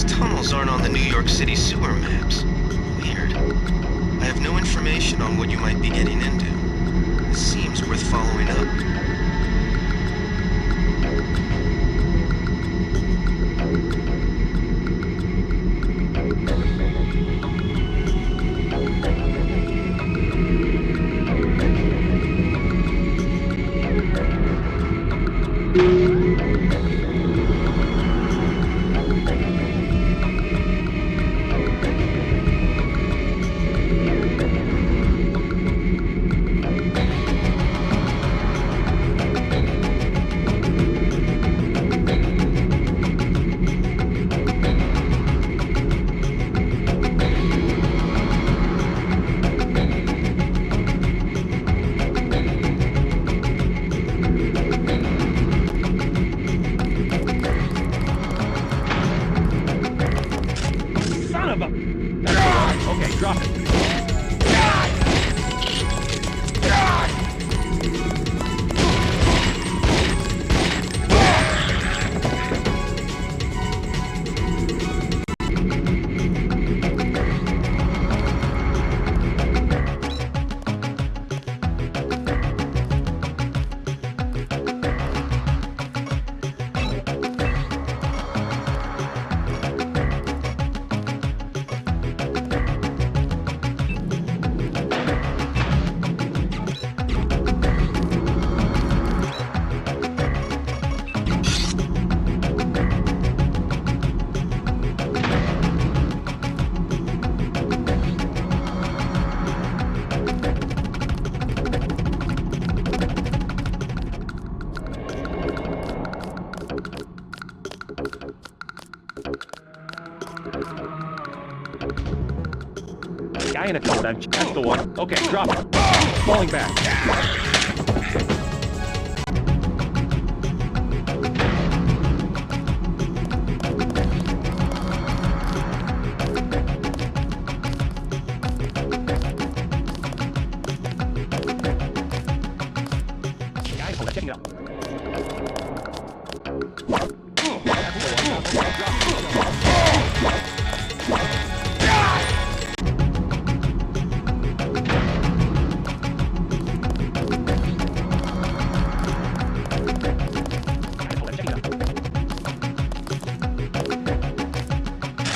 tunnels aren't on the New York City sewer maps. Weird. I have no information on what you might be getting into. This seems worth following up. Son of a... That's the one. Okay, drop it. Guy in a coat. That's the one. Okay, drop it. Falling back. Guy, hold on, checking it out.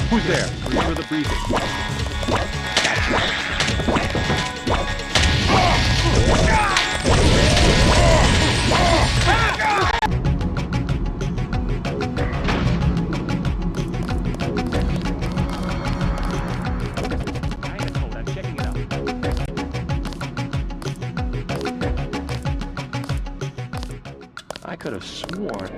Who's there? Remember the briefing. I could have sworn.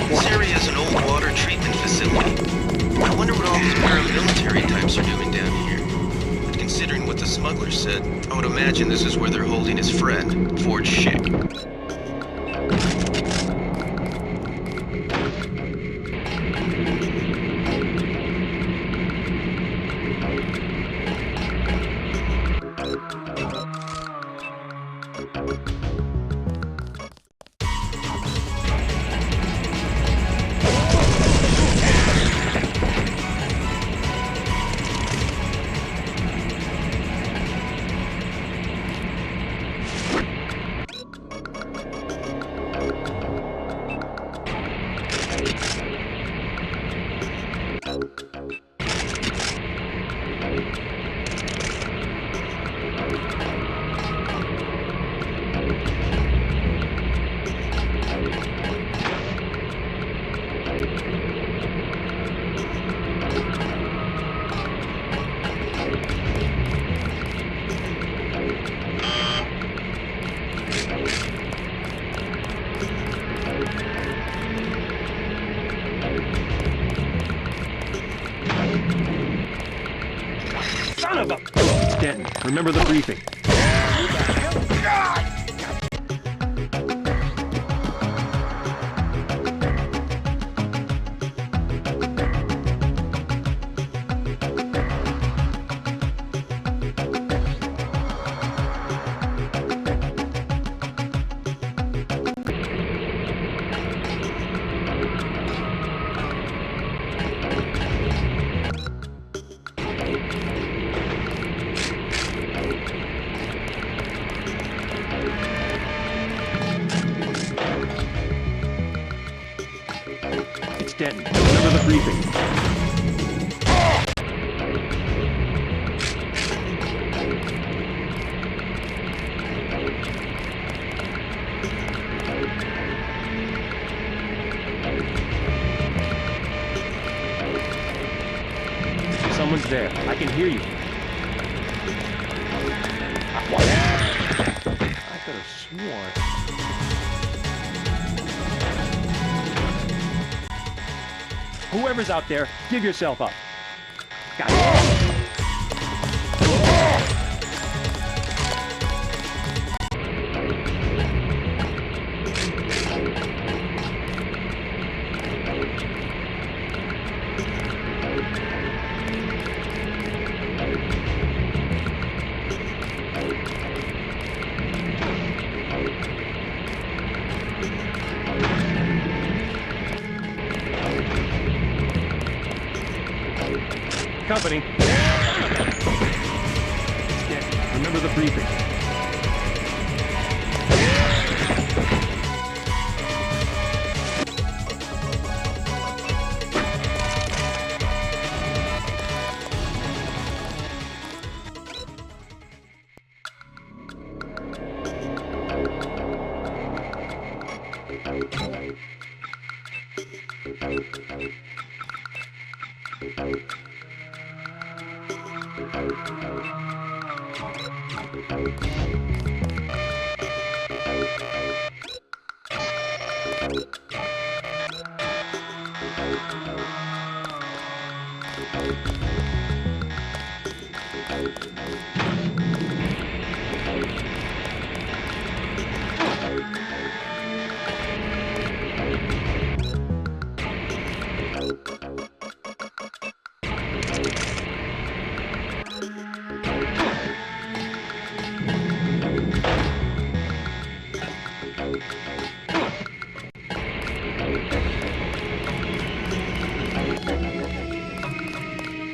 This area is an old water treatment facility. I wonder what all these paramilitary types are doing down here. But considering what the smuggler said, I would imagine this is where they're holding his friend, Ford Schick. Son of a... Denton, remember the briefing. Denton. Remember the briefing. Someone's there. I can hear you. I could have sworn. Whoever's out there, give yourself up. Got it. Company. Remember the briefing.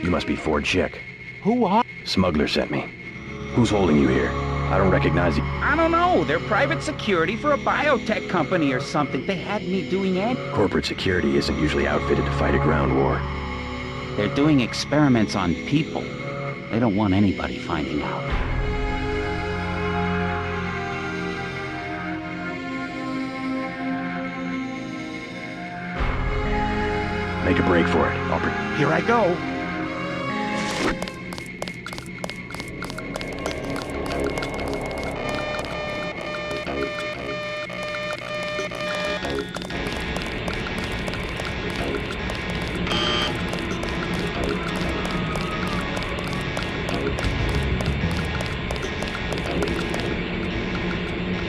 You must be Ford Chick. Who are? Smuggler sent me. Who's holding you here? I don't recognize you. I don't know. They're private security for a biotech company or something. They had me doing it. Corporate security isn't usually outfitted to fight a ground war. They're doing experiments on people. They don't want anybody finding out. Make a break for it. Here I go.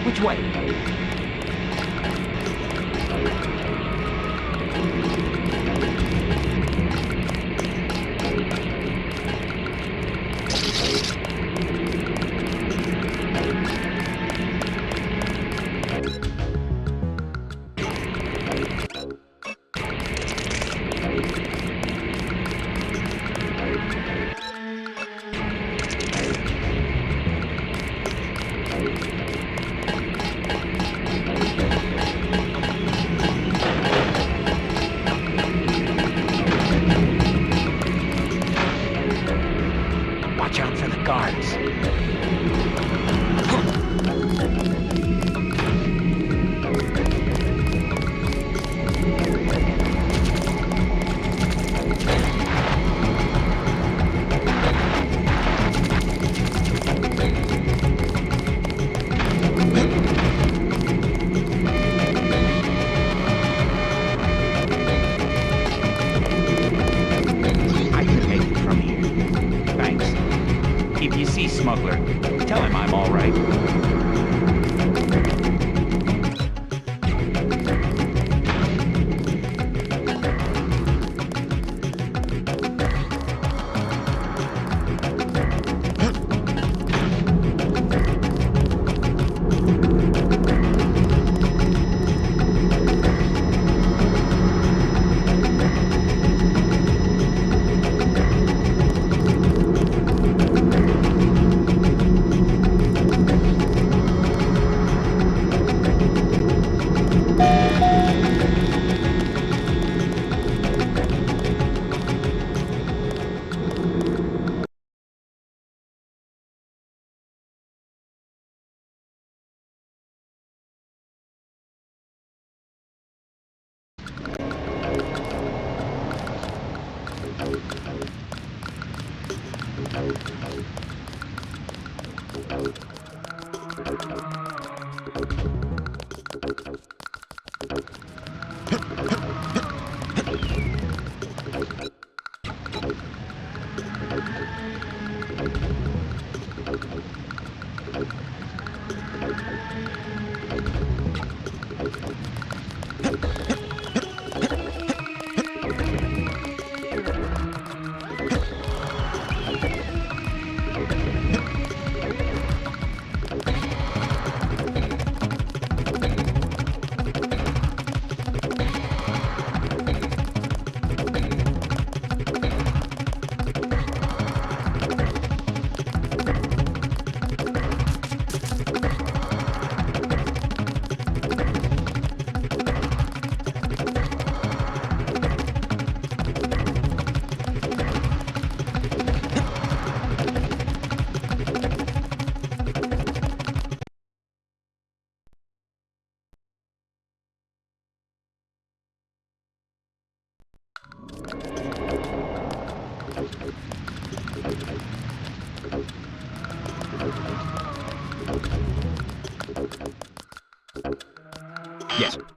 Which way?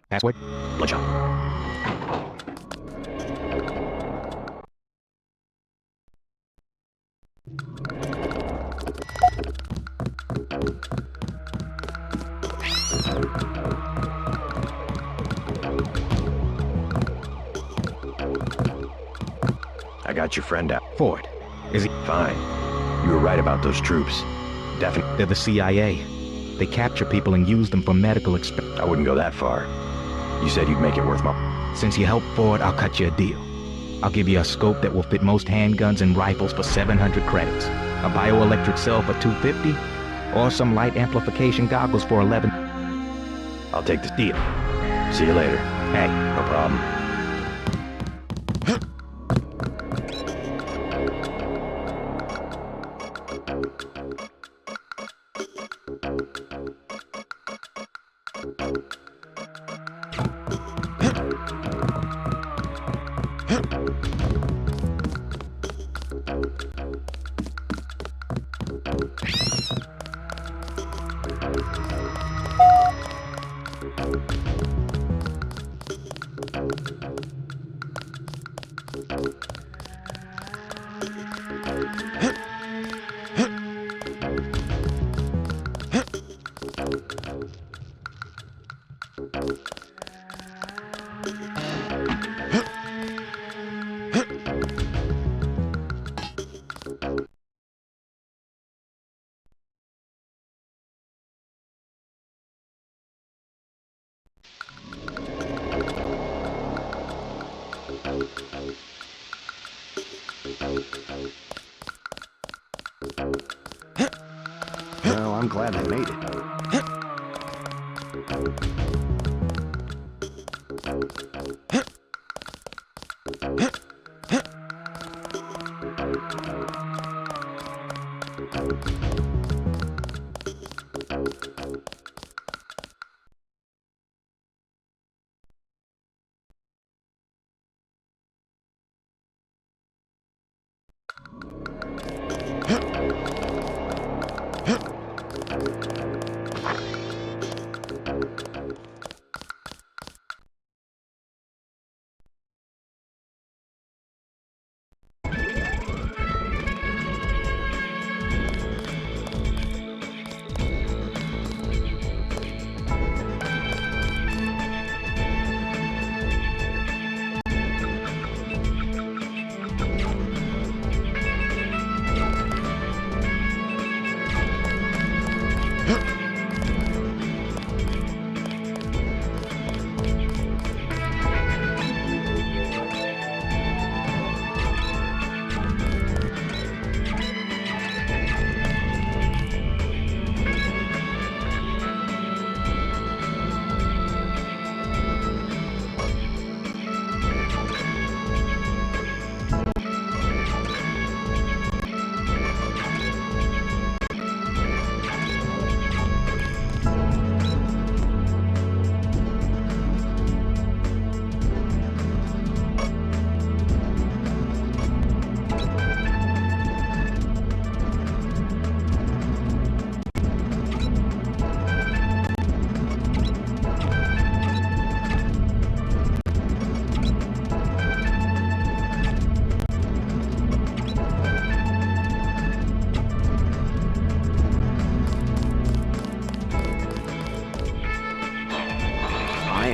That's what? Bloodshot. I got your friend out. Ford. Is he? Fine. You were right about those troops. Definitely. They're the CIA. They capture people and use them for medical I wouldn't go that far. You said you'd make it worth my... Since you helped Ford, I'll cut you a deal. I'll give you a scope that will fit most handguns and rifles for 700 credits. A bioelectric cell for 250, or some light amplification goggles for 11. I'll take this deal. See you later. Hey. No problem. Well, I'm glad they made it.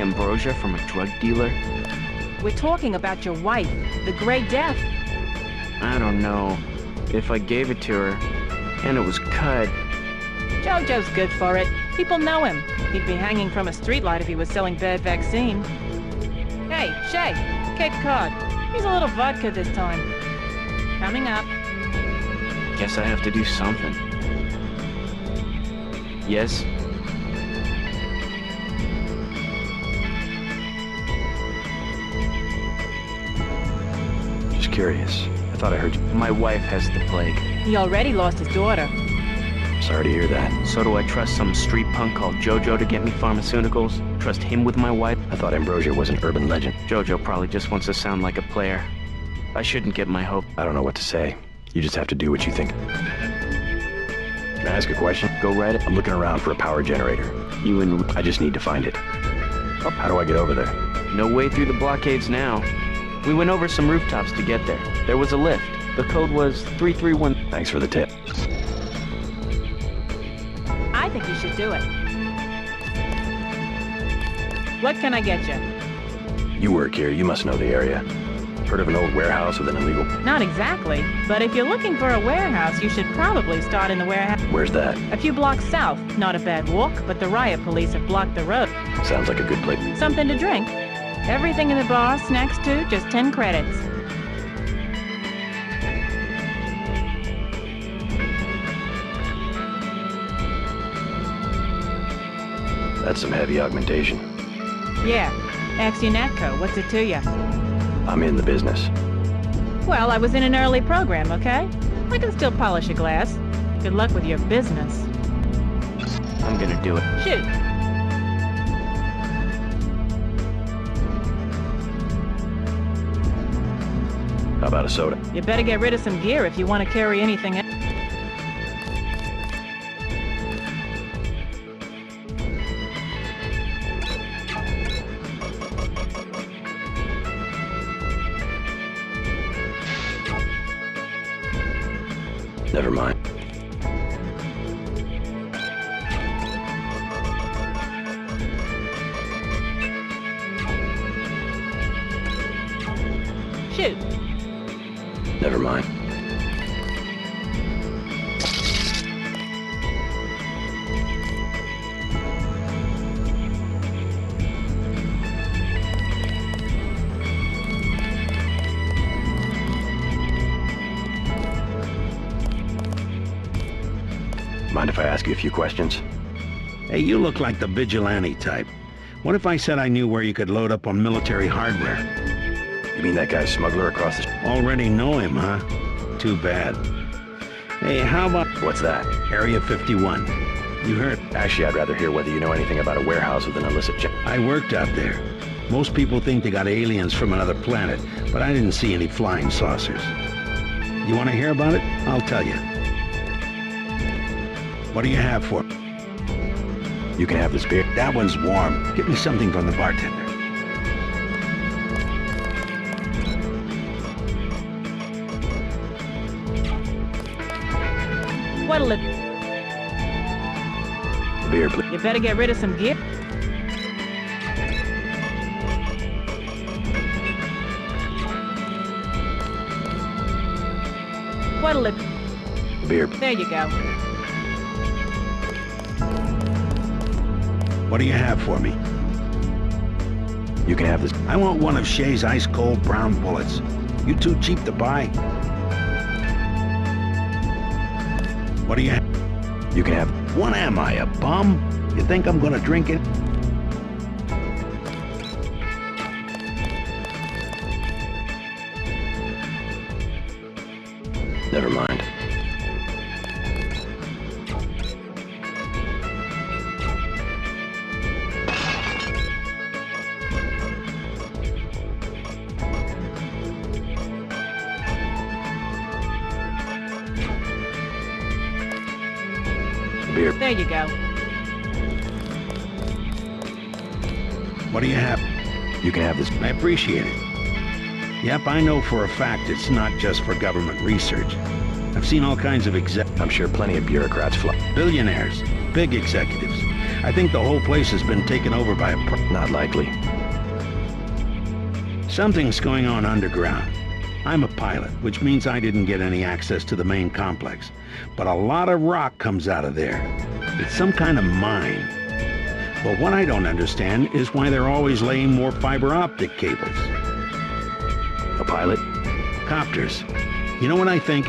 Ambrosia from a drug dealer? We're talking about your wife, the Grey Death. I don't know. If I gave it to her, and it was cut... Jojo's good for it. People know him. He'd be hanging from a streetlight if he was selling bad vaccine. Hey, Shay, Cape Cod. Here's a little vodka this time. Coming up. Guess I have to do something. Yes? Curious. I thought I heard you. My wife has the plague. He already lost his daughter. Sorry to hear that. So do I trust some street punk called Jojo to get me pharmaceuticals? Trust him with my wife? I thought Ambrosia was an urban legend. Jojo probably just wants to sound like a player. I shouldn't get my hope. I don't know what to say. You just have to do what you think. Can I ask a question? Go right ahead. I'm looking around for a power generator. You and... I just need to find it. How do I get over there? No way through the blockades now. We went over some rooftops to get there. There was a lift. The code was 331. Thanks for the tip. I think you should do it. What can I get you? You work here, you must know the area. Heard of an old warehouse with an illegal... Not exactly, but if you're looking for a warehouse, you should probably start in the warehouse. Where's that? A few blocks south. Not a bad walk, but the riot police have blocked the road. Sounds like a good place. Something to drink. Everything in the bar, snacks too, just 10 credits. That's some heavy augmentation. Yeah. Axie Natco, what's it to you? I'm in the business. Well, I was in an early program, okay? I can still polish a glass. Good luck with your business. I'm gonna do it. Shoot. How about a soda? You better get rid of some gear if you want to carry anything else. Never mind. Shoot. Never mind. Mind if I ask you a few questions? Hey, you look like the vigilante type. What if I said I knew where you could load up on military hardware? You mean that guy smuggler across the... Already know him, huh? Too bad. Hey, how about... What's that? Area 51. You heard? Actually, I'd rather hear whether you know anything about a warehouse with an illicit jet. I worked out there. Most people think they got aliens from another planet, but I didn't see any flying saucers. You want to hear about it? I'll tell you. What do you have for me? You can have this beer. That one's warm. Get me something from the bartender. What'll it... Beer, please. You better get rid of some gear. What'll it... Beer. There you go. What do you have for me? You can have this. I want one of Shay's ice-cold brown bullets. You too cheap to buy? What do you have? You can have... What am I, a bum? You think I'm gonna drink it? Never mind. Beer. There you go. What do you have? You can have this. I appreciate it. Yep, I know for a fact it's not just for government research. I've seen all kinds of I'm sure plenty of bureaucrats fly. Billionaires, big executives. I think the whole place has been taken over by a... Not likely. Something's going on underground. I'm a pilot, which means I didn't get any access to the main complex. But a lot of rock comes out of there. It's some kind of mine. But what I don't understand is why they're always laying more fiber optic cables. A pilot? Copters. You know what I think?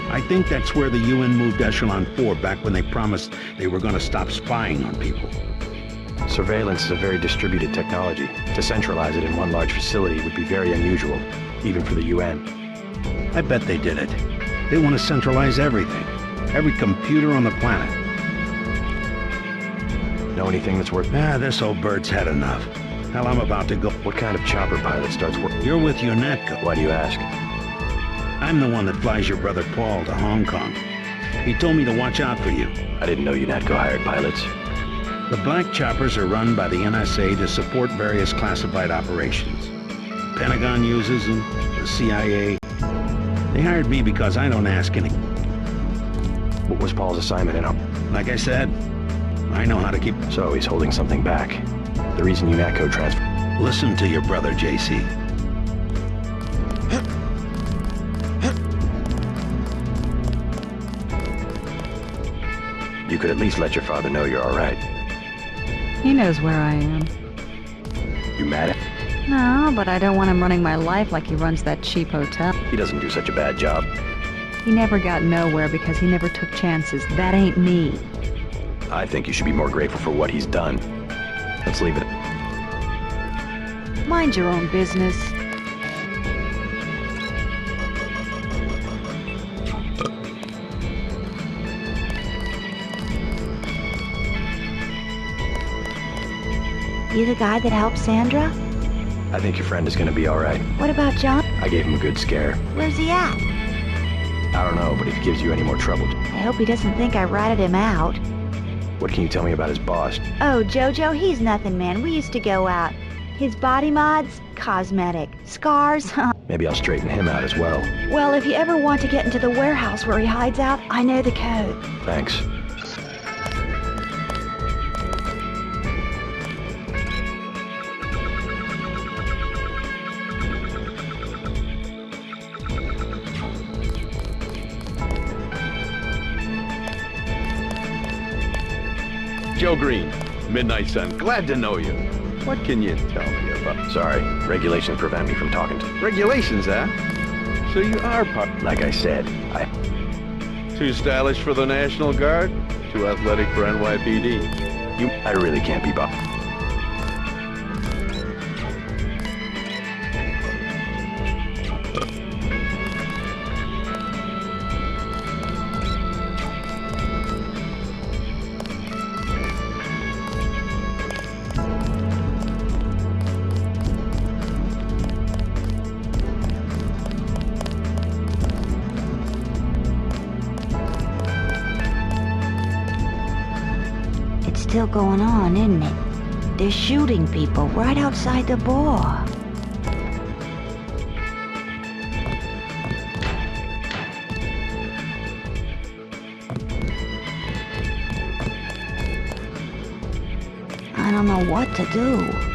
I think that's where the UN moved Echelon 4 back when they promised they were going to stop spying on people. Surveillance is a very distributed technology. To centralize it in one large facility would be very unusual, even for the UN. I bet they did it. They want to centralize everything. Every computer on the planet. Know anything that's worth... This old bird's had enough. Hell, I'm about to go... What kind of chopper pilot starts work? You're with UNETCO. Why do you ask? I'm the one that flies your brother Paul to Hong Kong. He told me to watch out for you. I didn't know UNETCO hired pilots. The Black Choppers are run by the NSA to support various classified operations. Pentagon uses them, the CIA. They hired me because I don't ask any. What was Paul's assignment in Like I said, I know how to keep... So he's holding something back. The reason UNAT code transfer... Listen to your brother, JC. You could at least let your father know you're all right. He knows where I am. You mad at... No, but I don't want him running my life like he runs that cheap hotel. He doesn't do such a bad job. He never got nowhere because he never took chances. That ain't me. I think you should be more grateful for what he's done. Let's leave it. Mind your own business. You the guy that helped Sandra? I think your friend is gonna be all right. What about John? I gave him a good scare. Where's he at? I don't know, but if he gives you any more trouble... I hope he doesn't think I ratted him out. What can you tell me about his boss? Oh, Jojo, he's nothing, man. We used to go out. His body mods? Cosmetic. Scars? Maybe I'll straighten him out as well. Well, if you ever want to get into the warehouse where he hides out, I know the code. Thanks. Joe Green, Midnight Sun. Glad to know you. What can you tell me about? Sorry, regulations prevent me from talking to... Regulations, huh? So you are part... Like I said, Too stylish for the National Guard? Too athletic for NYPD? I really can't be bothered. Still going on, isn't it? They're shooting people right outside the bar. I don't know what to do.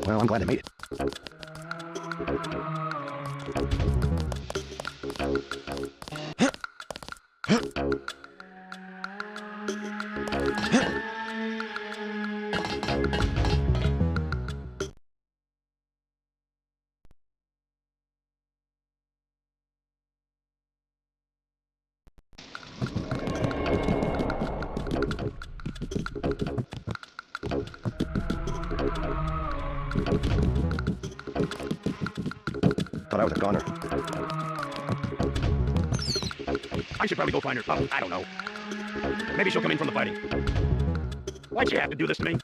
Well, I'm glad I made it. thought I was a goner. I should probably go find her. Oh, I don't know. Maybe she'll come in from the fighting. Why'd she have to do this to me?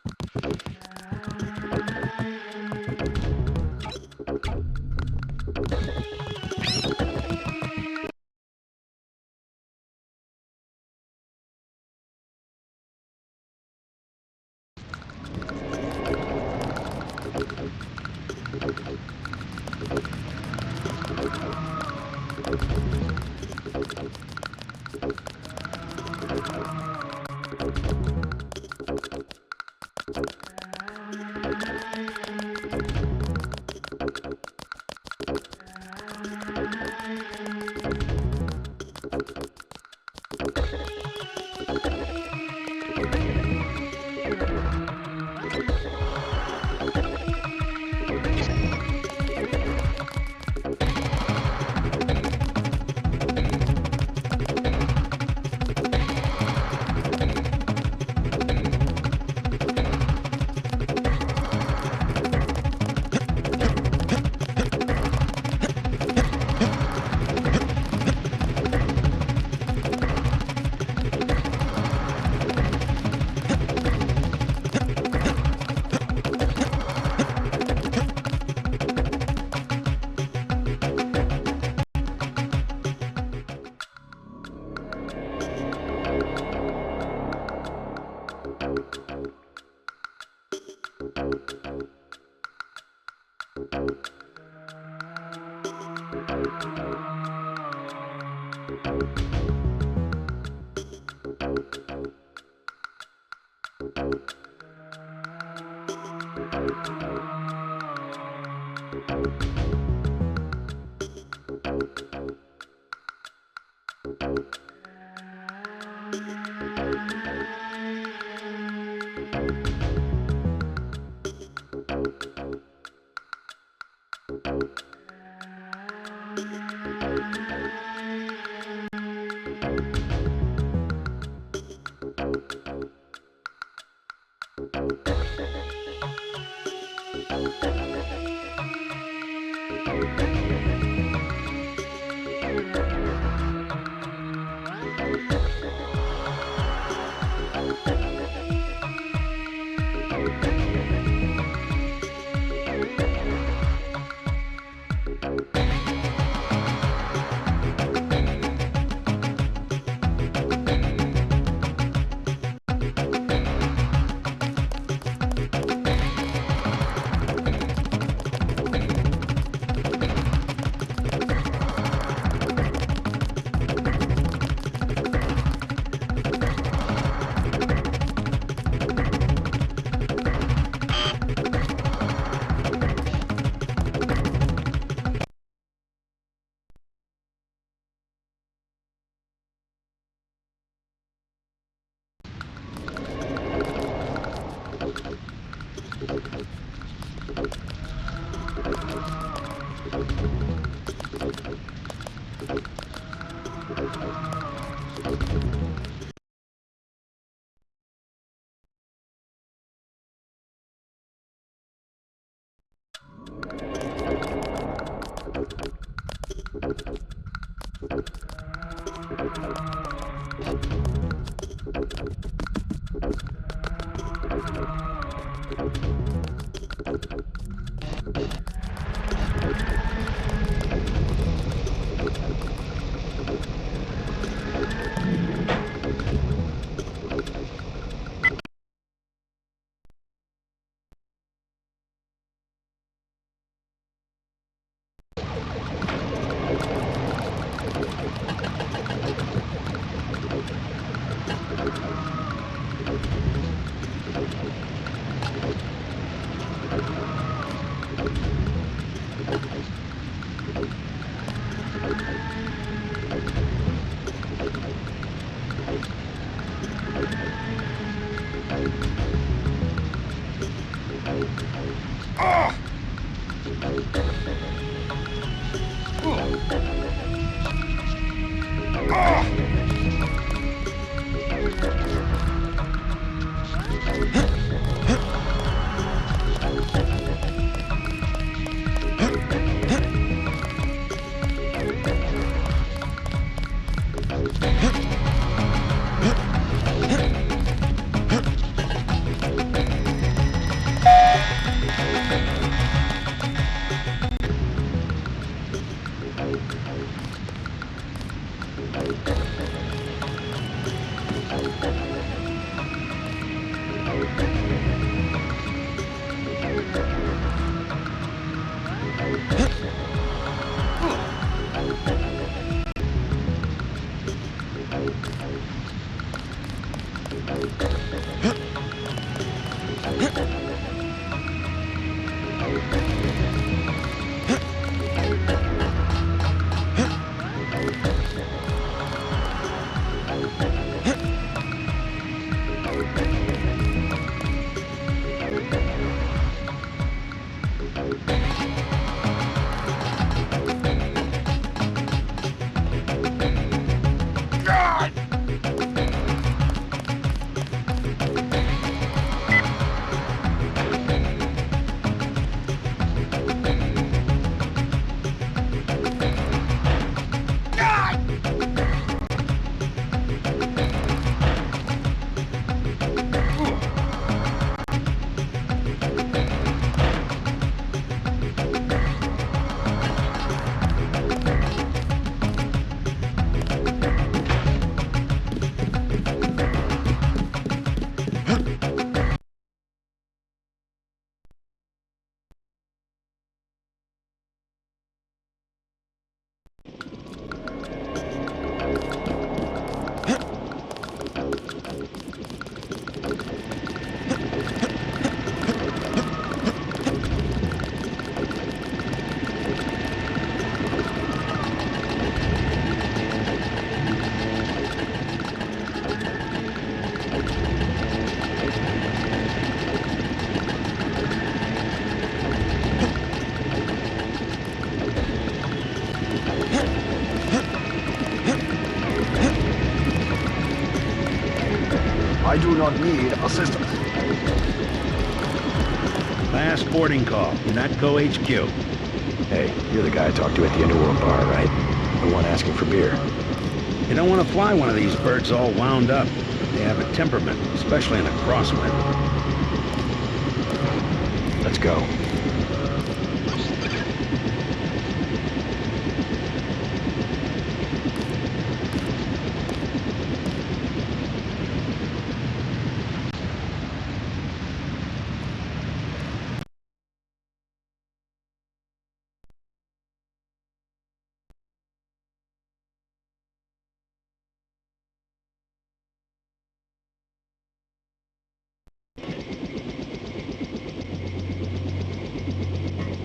do not need assistance. Last boarding call, UNATCO HQ. Hey, you're the guy I talked to at the Underworld bar, right? The one asking for beer. You don't want to fly one of these birds all wound up. They have a temperament, especially in a crosswind. Let's go.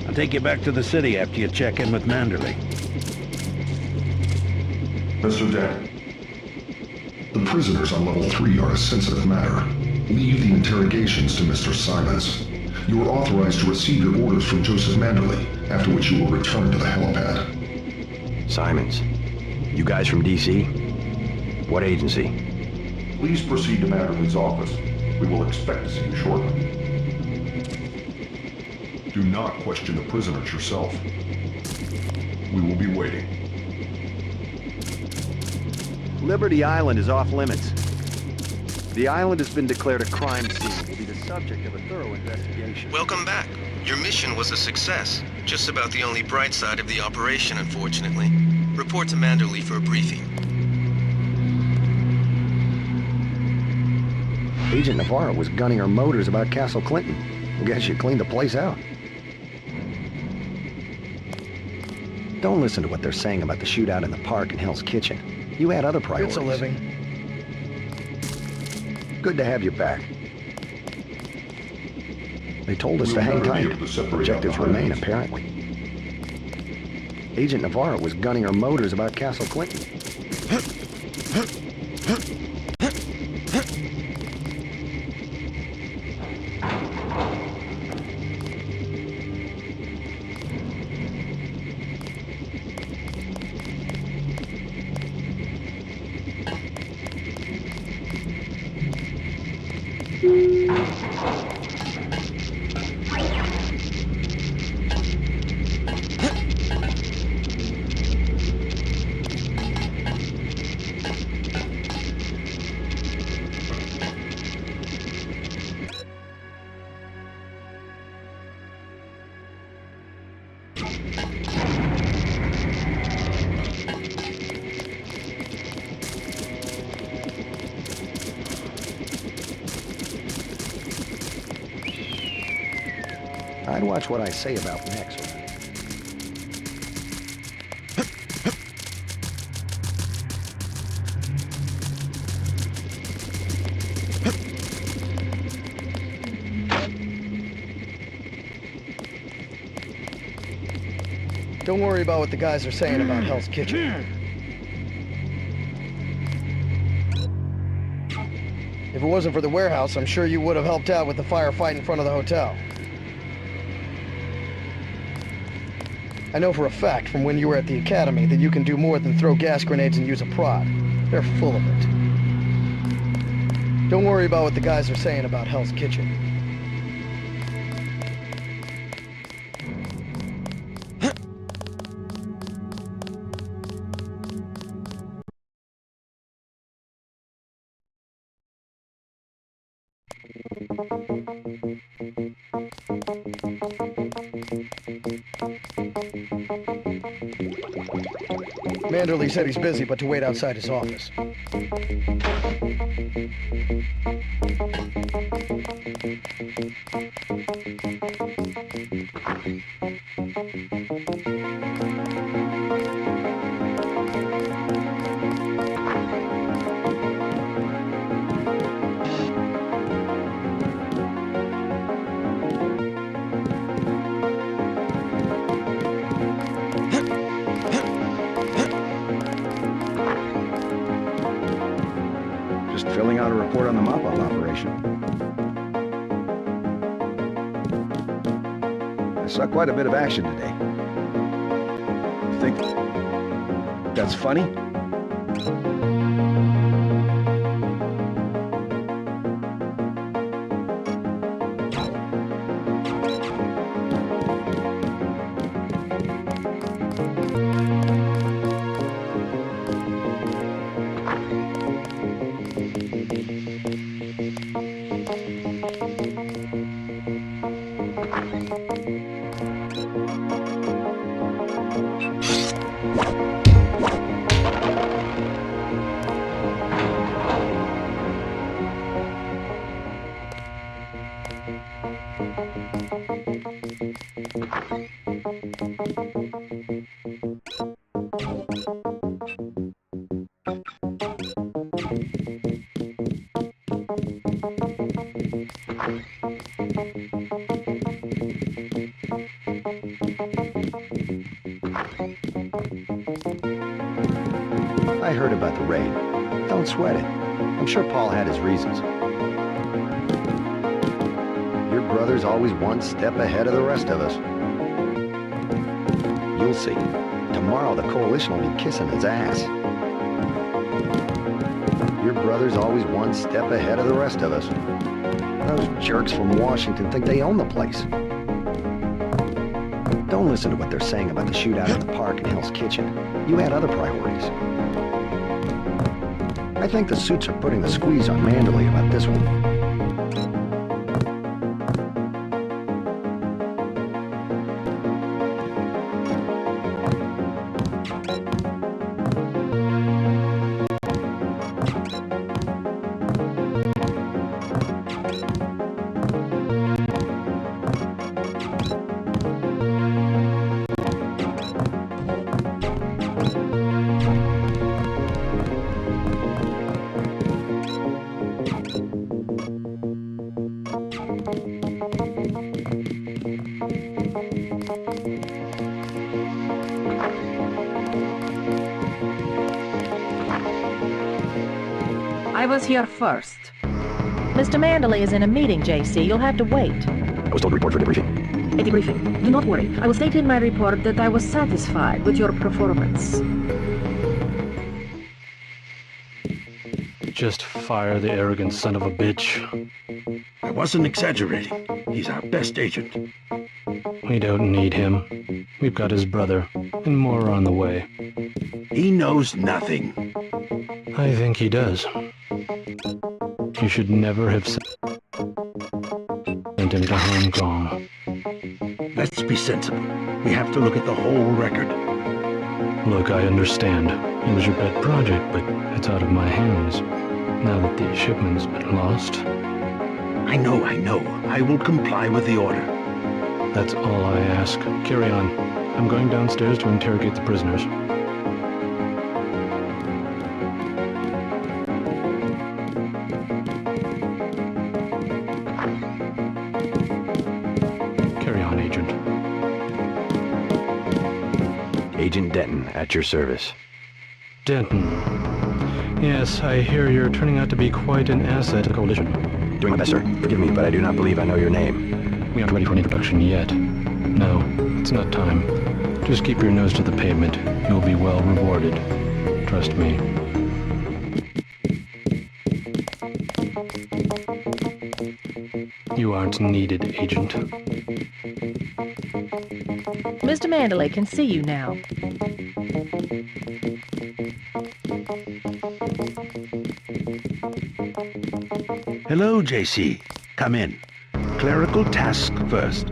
I'll take you back to the city after you check in with Manderley. Mr. Dent, the prisoners on level 3 are a sensitive matter. Leave the interrogations to Mr. Simons. You are authorized to receive your orders from Joseph Manderley, after which you will return to the helipad. Simons. You guys from DC? What agency? Please proceed to Manderley's office. We will expect to see you shortly. Do not question the prisoners yourself. We will be waiting. Liberty Island is off limits. The island has been declared a crime scene and will be the subject of a thorough investigation. Welcome back. Your mission was a success. Just about the only bright side of the operation, unfortunately. Report to Manderley for a briefing. Agent Navarro was gunning her motors about Castle Clinton. I guess you cleaned the place out. Don't listen to what they're saying about the shootout in the park and Hell's Kitchen. You had other priorities. It's a living. Good to have you back. They told us to hang tight. Objectives remain, apparently. Agent Navarro was gunning her motors about Castle Clinton. I'd watch what I say about next. Don't worry about what the guys are saying about Hell's Kitchen. If it wasn't for the warehouse, I'm sure you would have helped out with the firefight in front of the hotel. I know for a fact from when you were at the academy that you can do more than throw gas grenades and use a prod. They're full of it. Don't worry about what the guys are saying about Hell's Kitchen. Manderley said he's busy, but to wait outside his office. Just filling out a report on the mop-up operation. I saw quite a bit of action today. Think that's funny? I heard about the raid. Don't sweat it. I'm sure Paul had his reasons. Your brother's always one step ahead of the rest of us. You'll see. Tomorrow the Coalition will be kissing his ass. Your brother's always one step ahead of the rest of us. Those jerks from Washington think they own the place. Don't listen to what they're saying about the shootout in the park and Hell's Kitchen. You had other priorities. I think the suits are putting the squeeze on Manderley about this one. I was here first. Mr. Manderley is in a meeting, JC. You'll have to wait. I was told to report for debriefing. A debriefing. Do not worry. I will state in my report that I was satisfied with your performance. Just fire the arrogant son of a bitch. I wasn't exaggerating. He's our best agent. We don't need him. We've got his brother, and more are on the way. He knows nothing. I think he does. You should never have sent him to Hong Kong. Let's be sensible. We have to look at the whole record. Look, I understand. It was your pet project, but it's out of my hands. Now that the shipment's been lost. I know. I will comply with the order. That's all I ask. Carry on. I'm going downstairs to interrogate the prisoners. Carry on, Agent. Agent Denton, at your service. Denton. Yes, I hear you're turning out to be quite an asset to the Coalition. Doing my best, sir. Forgive me, but I do not believe I know your name. We aren't ready for an introduction yet. No, it's not time. Just keep your nose to the pavement. You'll be well rewarded. Trust me. You aren't needed, Agent. Mr. Manderley can see you now. Hello, JC. Come in. Clerical task first.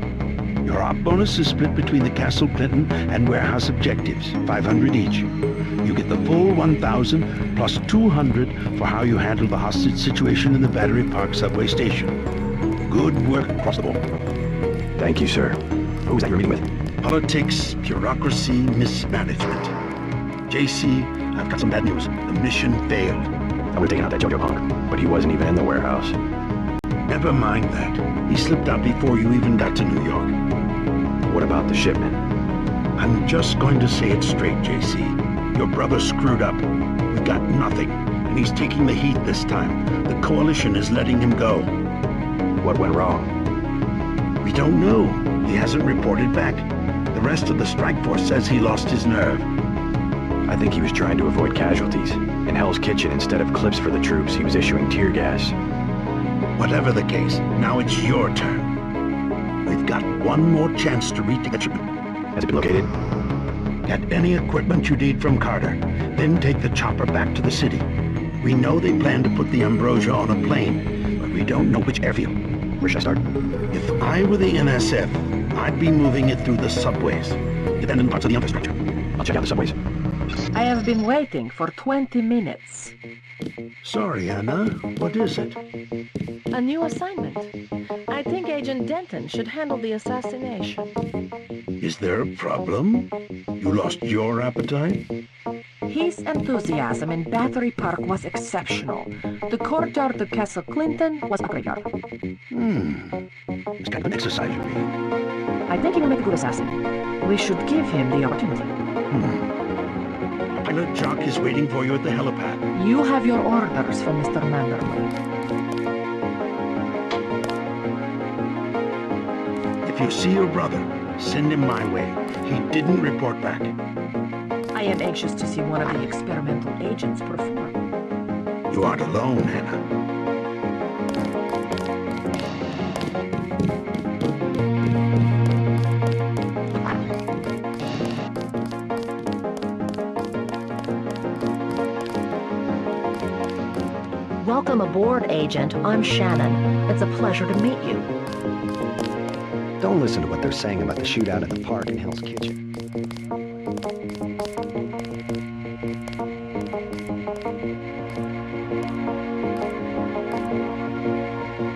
Your op bonus is split between the Castle Clinton and warehouse objectives, 500 each. You get the full 1,000 plus 200 for how you handle the hostage situation in the Battery Park subway station. Good work across the board. Thank you, sir. Who was that you were meeting with? Politics, bureaucracy, mismanagement. JC, I've got some bad news. The mission failed. I would have taken out that JoJo punk, but he wasn't even in the warehouse. Never mind that. He slipped out before you even got to New York. What about the shipment? I'm just going to say it straight, JC. Your brother screwed up. We got nothing, and he's taking the heat this time. The Coalition is letting him go. What went wrong? We don't know. He hasn't reported back. The rest of the strike force says he lost his nerve. I think he was trying to avoid casualties. In Hell's Kitchen, instead of clips for the troops, he was issuing tear gas. Whatever the case, now it's your turn. We've got one more chance to reach the shipment. Has it been located? Get any equipment you need from Carter, then take the chopper back to the city. We know they plan to put the Ambrosia on a plane, but we don't know which airfield. Where should I start? If I were the NSF, I'd be moving it through the subways, abandoned parts of the infrastructure. I'll check out the subways. I have been waiting for 20 minutes. Sorry, Anna. What is it? A new assignment. I think Agent Denton should handle the assassination. Is there a problem? You lost your appetite? His enthusiasm in Battery Park was exceptional. The courtyard of Castle Clinton was a graveyard. It's kind of an exercise, you mean? I think he will make a good assassin. We should give him the opportunity. Pilot Jock is waiting for you at the helipad. You have your orders from Mr. Manderley. If you see your brother, send him my way. He didn't report back. I am anxious to see one of the experimental agents perform. You aren't alone, Hannah. Welcome aboard, Agent. I'm Shannon. It's a pleasure to meet you. Don't listen to what they're saying about the shootout in the park in Hell's Kitchen.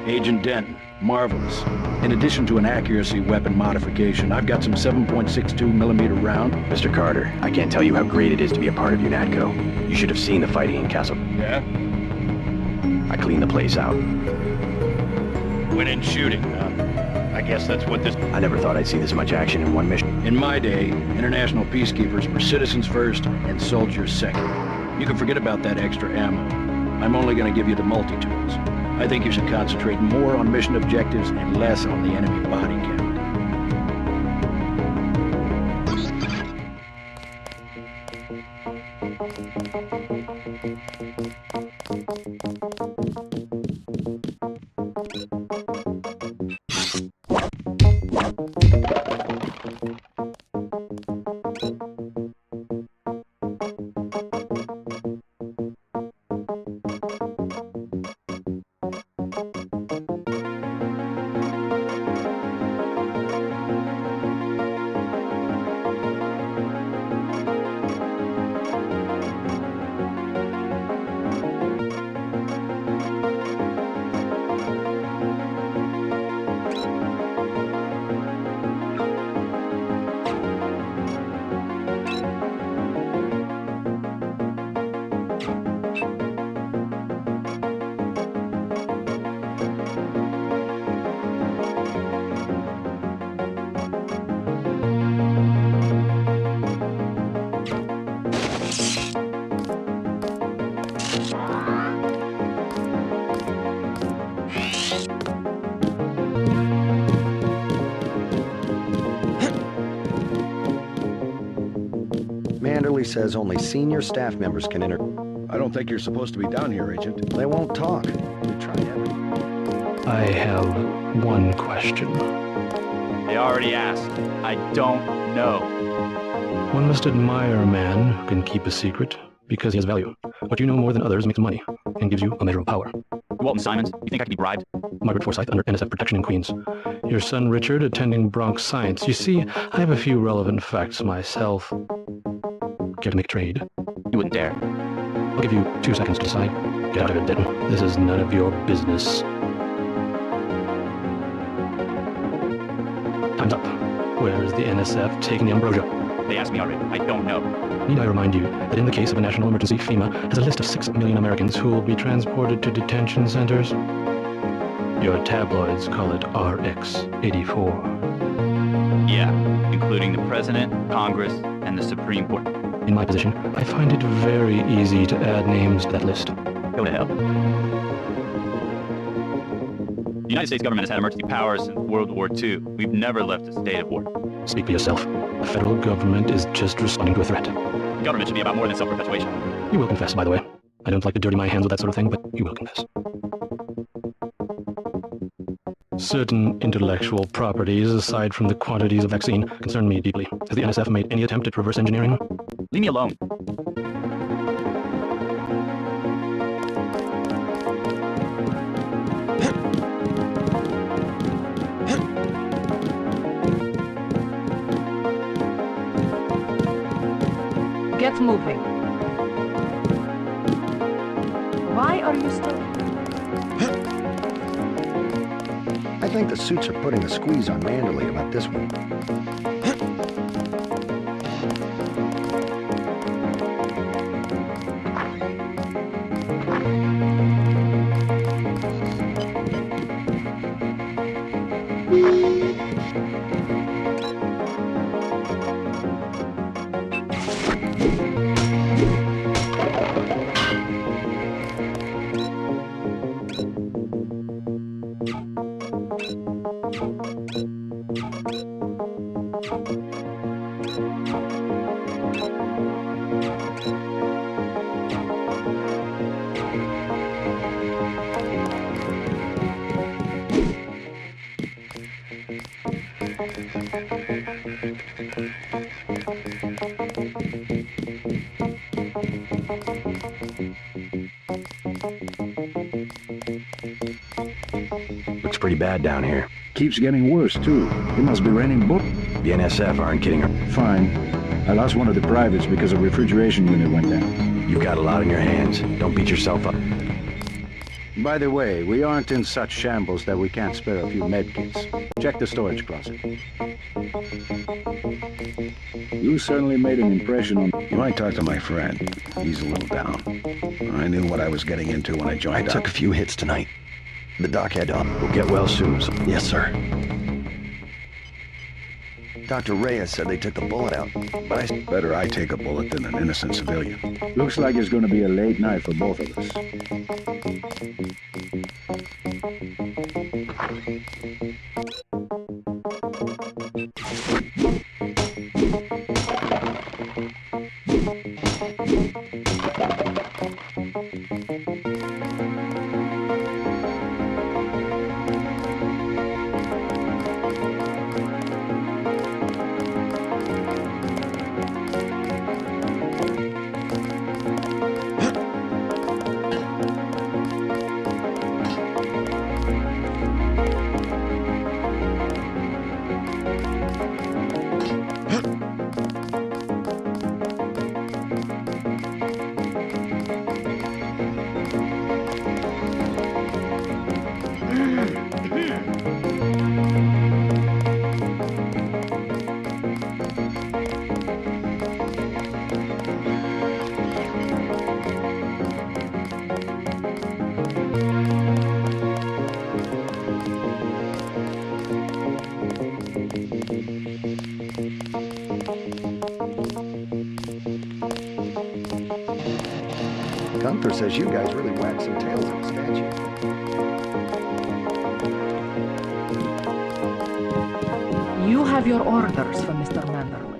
Agent Denton, marvelous. In addition to an accuracy weapon modification, I've got some 7.62mm round. Mr. Carter, I can't tell you how great it is to be a part of UNATCO. You should have seen the fighting in Castle. Yeah? I cleaned the place out. Went in shooting, huh? I guess that's what this... I never thought I'd see this much action in one mission. In my day, international peacekeepers were citizens first and soldiers second. You can forget about that extra ammo. I'm only going to give you the multi-tools. I think you should concentrate more on mission objectives and less on the enemy body count. Manderley says only senior staff members can enter. I don't think you're supposed to be down here, Agent. They won't talk. We tried everything. I have one question. They already asked. I don't know. One must admire a man who can keep a secret because he has value. What you know more than others makes money and gives you a measure of power. Walton Simons, you think I could be bribed? Margaret Forsyth under NSF protection in Queens. Your son Richard attending Bronx Science. You see, I have a few relevant facts myself. Care to make a trade? You wouldn't dare. I'll give you 2 seconds to decide. Get out of it, Denton. This is none of your business. Time's up. Where is the NSF taking the Ambrosia? They asked me already. I don't know. Need I remind you that in the case of a national emergency, FEMA has a list of 6 million Americans who will be transported to detention centers? Your tabloids call it RX-84. Yeah, including the President, Congress, and the Supreme Court. In my position, I find it very easy to add names to that list. Go to hell. The United States government has had emergency powers since World War II. We've never left a state of war. Speak for yourself. The federal government is just responding to a threat. The government should be about more than self-perpetuation. You will confess, by the way. I don't like to dirty my hands with that sort of thing, but you will confess. Certain intellectual properties, aside from the quantities of vaccine, concern me deeply. Has the NSF made any attempt at reverse engineering? Leave me alone. Get moving. Why are you still... I think the suits are putting a squeeze on Manderley about this one. Looks pretty bad down here. Keeps getting worse, too. It must be raining bull. The NSF aren't kidding her. Fine. I lost one of the privates because a refrigeration unit went down. You've got a lot on your hands. Don't beat yourself up. By the way, we aren't in such shambles that we can't spare a few medkits. Check the storage closet. You certainly made an impression on... You might talk to my friend. He's a little down. I knew what I was getting into when I joined up. I took a few hits tonight. The doc had to... We'll get well soon. Yes, sir. Dr. Reyes said they took the bullet out, but I... Better I take a bullet than an innocent civilian. Looks like it's going to be a late night for both of us. Gunther says you guys really whacked some tails in a statue. You have your orders from Mr. Manderley.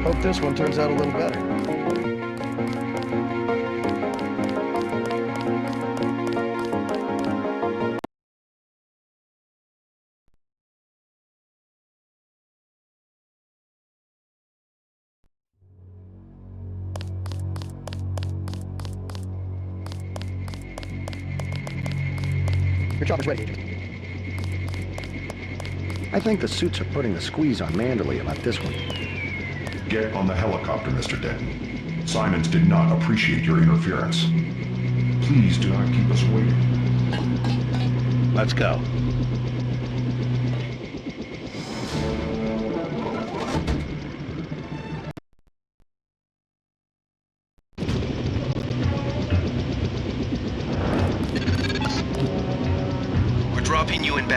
Hope this one turns out a little better. Your chopper's ready, Agent. I think the suits are putting a squeeze on Manderley about this one. Get on the helicopter, Mr. Denton. Simons did not appreciate your interference. Please do not keep us waiting. Let's go.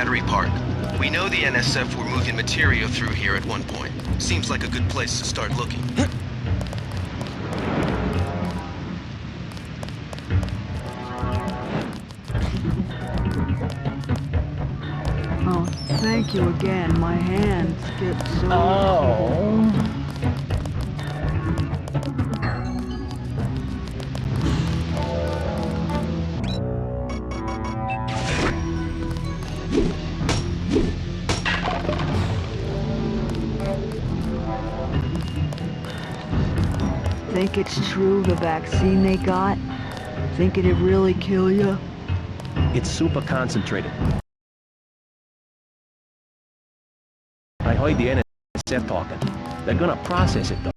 Battery Park. We know the NSF were moving material through here at one point. Seems like a good place to start looking. Oh, thank you again. My hands get so... Oh. Think it's true, the vaccine they got? Think it'd really kill you? It's super concentrated. I heard the NSF talking. They're gonna process it though.